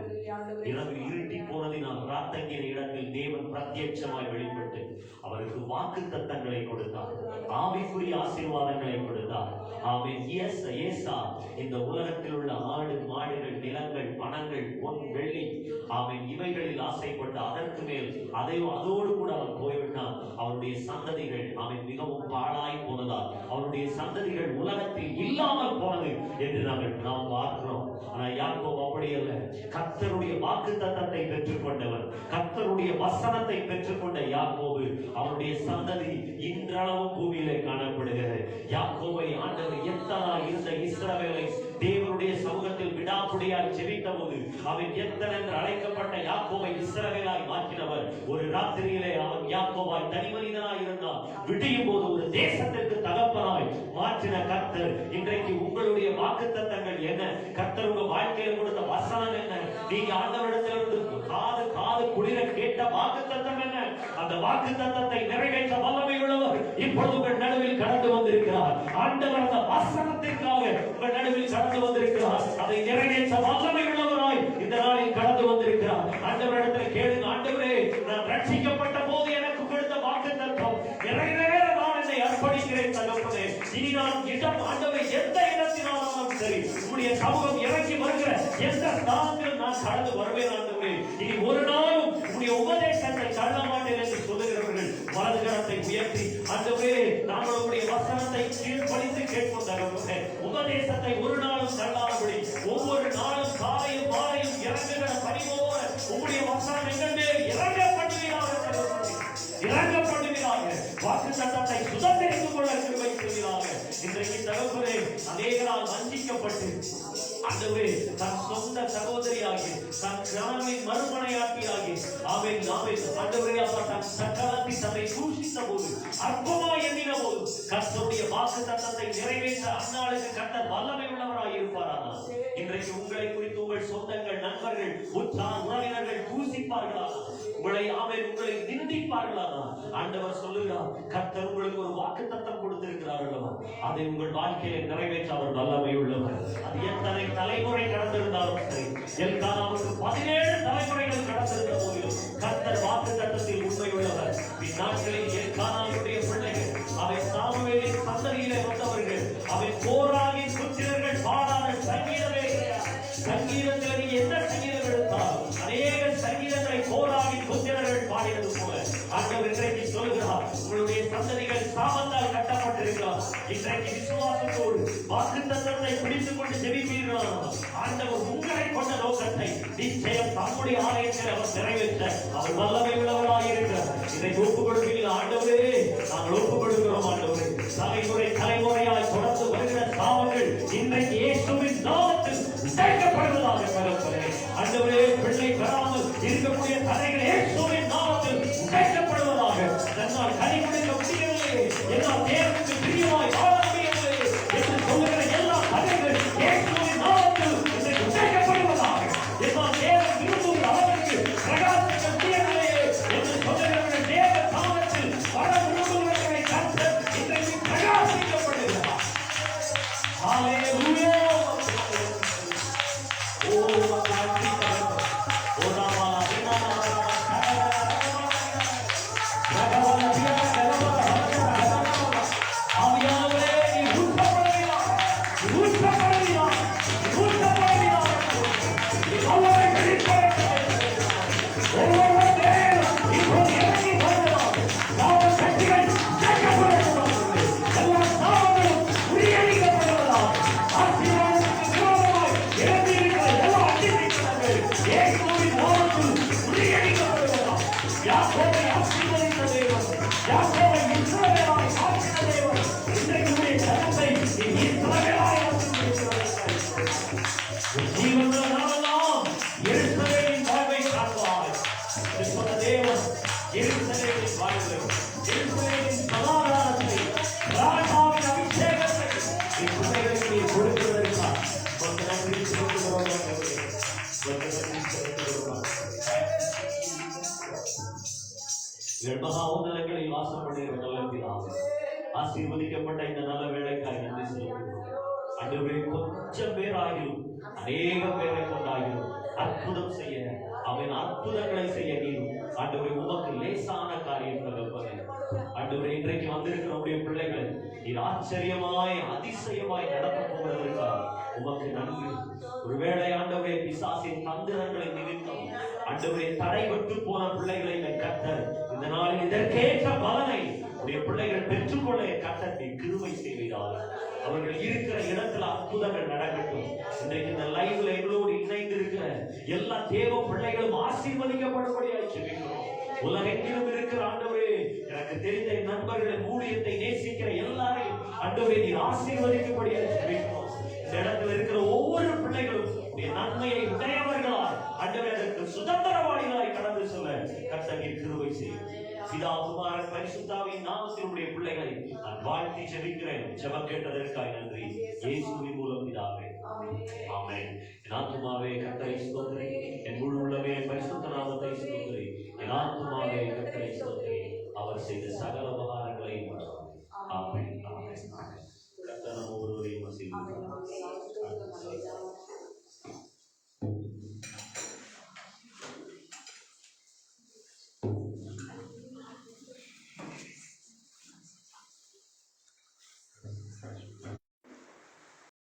Speaker 1: இரவு இருட்டி போனதினால் ராத்தங்கின இடத்தில் தேவன் பிரத்யட்சமாய் வெளிப்பட்டு அவருக்கு வாக்குத்தத்தங்களை கொடுத்தார், ஆவிக்குரிய ஆசீர்வாதங்களை கொடுத்தார். ஆமென். ஏசா இந்த உலகத்தில் உள்ள ஆடு மாடுகள் நிலங்கள் பணங்கள் பொன் வெள்ளி ஆமென் இவைகளில் ஆசைப்பட்டு அதற்கு மேல் அதோடு கூட அவன் போய்விட்டான். அவனுடைய சந்ததிகள் அவன் மிகவும் பாழாய் போனதால் அவனுடைய சந்ததிகள் உலகத்தில் இல்லாமல் போனது என்று நாம் பார்க்கிறோம். ஆனால் யாக்கோபு அப்படி அல்ல. கர்த்தருடைய வாக்குத்தத்தத்தை பெற்றுக்கொண்டவர், கர்த்தருடைய வசனத்தை பெற்றுக்கொண்ட யாக்கோபு அவனுடைய சந்ததி இன்றளவும் பூமியிலே காணப்படுகிறது. யாக்கோபை ஆண்டவர் எத்தனை இருந்த இஸ்ரவேலை தேவனுடைய சமூகத்தில் விடாப்புடியாய் ஜெபித்த போது அவன் எத்தனை என்று அழைக்கப்பட்ட யாக்கோபை இஸ்ரவேலாய் மாற்றினவர். ஒரு ராத்திரியிலே அவன் யாக்கோபாய் தனி மனிதனாய் இருந்தான். விடியும் போது ஒரு தேசத்திற்கு தகப்பனாய் மாற்றின கர்த்தர் இன்றைக்கு உங்களுடைய வாக்குத்தத்தங்கள் என்ன? கர்த்தர் உங்க வாழ்க்கையில் கொடுத்த வசனம் என்ன? நீங்க ஆண்டவரிடத்திலிருந்து காது குளிர கேட்ட வாக்குத்தத்தம் என்ன? அந்த வாக்குத்தத்தத்தை நிறைவேற்ற வல்லமை உள்ளவர் இப்பொழுது உங்கள் நடுவில் கடந்து வந்திருக்கிறார். ஆண்டவர் அந்த வசனத்திற்காக உங்கள் நடுவில் கடந்து வந்திருக்கிறார். அதை நிறைவேற்ற வல்லமை உள்ளவராய் இந்த நாளில் கடந்து வந்திருக்கிறார். ஆண்டவரிடத்தில் கேளுங்க, ஆண்டவரே நான் ரட்சிக்கப்பட்ட போது எனக்கு கொடுத்த வாக்குத்தத்தம் நிறைவேற நான் என்னை அர்ப்பணிக்கிறேன் தகப்பனே. இனி நான் இடம் ஆண்டவரை எந்த இடத்தினாலும் சரி உங்களுடைய சமூகம் இறங்கி வருகிற எந்த ஸ்தானத்தில் நான் கடந்து வருவேன் ஆண்டவரே. இனி ஒரு நாளும் உங்களுடைய உபதேசத்தை தள்ள மாட்டேன் என்று சொல்லுகிறவர்கள் வலது கரத்தை உயர்த்தி ஆண்டவரே நாங்கள் உங்களுடைய வசனத்தை கீழ்ப்படித்து கேட்போம் தகப்பனே. உபதேசத்தை ஒரு நாளும் தள்ளாதபடி ஒவ்வொரு நாளும் காலையும் மாலையும் இறங்குகிற பணிவோட உங்களுடைய வசனம் எங்கள் மேல் இறங்க பண்ணுவீராக தகப்பனே, இறங்க பண்ணுவீராக. வாக்குத்தத்தத்தை சுதந்திரித்துக் கொள்ள கிருபை செய்வீராக. இன்றைக்கு தகப்பனே அநேகரால் வஞ்சிக்கப்பட்டு ஆண்டவரே தன் சொந்த சகோதரியாகி தன் கிராமின் மறுமனையாட்டியாகி ஆமென் ஆண்டவரே அப்பா தன் சக்கரத்தை தன்னை சூஷித்த போது அற்பமாய் எண்ணின போது கர்த்தருடைய வாக்குத்தத்தத்தை நிறைவேற்ற அந்நாளுக்கு கர்த்தர் வல்லமை உள்ளவராய் இருப்பாரானால் இன்றைக்கு உங்களை குறித்து உங்கள் சொந்தங்கள் நண்பர்கள் உற்றார் உறவினர்கள் தூசிப்பார்களா? உங்களை நிந்திப்பார்களா? ஆண்டவர் சொல்லுகிறார் கர்த்தர் உங்களுக்கு ஒரு வாக்குத்தத்தம் கொடுத்திருக்கிறார் அல்லவா, அதை உங்கள் வாழ்க்கையை நிறைவேற்ற அவர் வல்லமை உள்ளவர். அது எத்தனை தலைமுறை கடந்திருந்தாலும் சரி, எல்கானாவுக்கு 17 தலைமுறைகள் கடந்திருந்த போதிலும் கர்த்தர் வாக்குத்தத்தத்தில் உண்மை உள்ளவர். இந்நாட்களில் எல்கானாவுடைய பிள்ளைகள் அவை சாமுவேலின் சந்ததியிலே வந்தவர்கள், அவை கோராகின் புத்திரர்கள் பாடாத சங்கீதமே கிடையாது. சங்கீதத்தில் நீ எந்த சங்கீதம் எடுத்தாலும் அநேக சங்கீதங்களை கோராகின் புத்திரர்கள் பாடியது போல ஆண்டவர் இன்றைக்கு சொல்கிறார் உங்களுடைய சந்ததிகள் சாபத்தால் கட்டப்பட்டிருக்கிறார். இன்றைக்கு விசுவாசத்தோடு வாக்குத்தத்தத்தை பிடித்துக் கொண்டு ஜெபிப்பீர்களா? ஆண்டவர் உங்களை கொண்ட நோக்கத்தை நிச்சயம் தம்முடைய ஆலயத்தில் அவர் நிறைவேற்ற அவர் வல்லமை உள்ளவராக இருக்கிறார். இதை ஒப்புக் கொடுப்பீர்கள் ஆண்டவரே, நாங்கள் ஒப்புக் கொடுக்கிறோம் ஆண்டவரே. தலைமுறையாய் தொடர்ந்து வருகிற சாபங்கள் இன்றைக்கு இயேசுவின் நாமத்தில் உடைக்கப்படுவதாக கருப்பதே. ஆண்டவரே பிள்ளை பெறாமல் இருக்கக்கூடிய தடைகள் இயேசுவின் நாமத்தில் உடைக்கப்படுவதாக. தன்னால் கனிமொழிக்க முடியவில்லை, எல்லாம் தேவனுக்கு பிரியமாய் வாழ முடியவில்லை என்று சொல்லுகிற எல்லா தடைகள் இயேசுவின் நாமத்தில் இன்றைக்கு உடைக்கப்படுவதாக. எல்லாம் தேவன் விரும்புகிற அளவிற்கு பிரகாசிக்க முடியவில்லை என்று சொல்லுகிறவர்கள் தேவ நாமத்தில் வர விரும்புகிறவர்களை கர்த்தர் இன்றைக்கு பிரகாசிக்கப்படுகிறார். ஹல்லேலூயா. மகாவுன்னதங்களில் வாசம் பண்ணுகிற நல்ல பிதாவே, ஆசீர்வதிக்கப்பட்ட இந்த நல்ல வேலைக்காய் நன்றி சொல்லுகிறோம். ஆண்டவரே கொஞ்சம் பேராகிலும் அநேக பேரை கொண்டாகிலும் அற்புதம் செய்ய ஆமென். அற்புதங்களை செய்ய நீரும் ஆண்டவரே உமக்கு லேசான காரியம் தகப்பனே. ஆண்டவரே இன்றைக்கு வந்திருக்கிற உடைய பிள்ளைகளை நீர் ஆச்சரியமாய் அதிசயமாய் நடத்த போவதற்காக உமக்கு நன்றி. ஒருவேளை ஆண்டவரே பிசாசின் தந்திரங்களை நிமித்தம் ஆண்டவரே தடைபட்டு போன பிள்ளைகளை கர்த்தர் இந்த நாளில் இதற்கேற்ற பலனை உடைய பிள்ளைகள் பெற்றுக்கொள்ள கர்த்தர் கிருபை செய்வீராக. அவர்கள் இருக்கிற இடத்துல அற்புதங்கள் நடக்கட்டும். இன்றைக்கு இந்த லைவ்ல எங்களோடு இணைந்து இருக்கிற எல்லா தேவ பிள்ளைகளும் ஆசீர்வதிக்கப்படும்படியாக ஜெபிக்கிறோம். உலகெங்கிலும் இருக்கிற ஆண்டவரே எனக்கு தெரிந்த நண்பர்களை ஊழியத்தை நேசிக்கிற எல்லாரையும் ஆண்டவரே நீர் ஆசீர்வதிக்கும்படியாக ஜெபிக்கிறோம். இந்த இடத்துல இருக்கிற ஒவ்வொரு பிள்ளைகளும் நன்மையை உடையவர்களாய் ஆண்டவரே அதற்கு சுதந்திரவாளிகளாய் கடந்து சொல்ல கர்த்தர் கிருபை செய்யும். பிதா குமாரன் பரிசுத்தாவின் நாமத்தில் உடைய பிள்ளைகளை நான் வாழ்த்தி ஜெபிக்கிறேன். ஜெபம் கேட்டதற்காக நன்றி. இயேசுவின் மூலம் பிதாவே, ஆமென். என் ஆத்துமாவே கர்த்தரை ஸ்தோத்திரி.